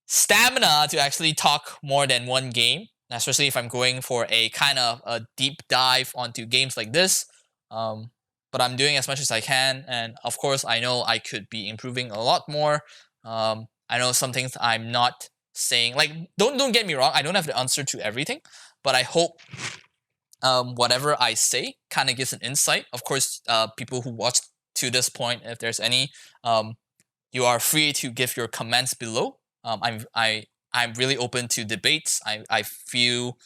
stamina to actually talk more than one game, especially if I'm going for a kind of a deep dive onto games like this. Um, but I'm doing as much as I can, and of course, I know I could be improving a lot more. I know some things I'm not saying. Like, don't get me wrong. I don't have the answer to everything, but I hope whatever I say kind of gives an insight. Of course, people who watch to this point, if there's any, you are free to give your comments below. I'm really open to debates. I feel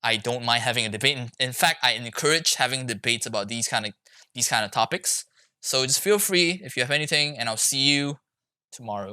I don't mind having a debate. In fact, I encourage having debates about these kind of topics. So just feel free if you have anything, and I'll see you tomorrow.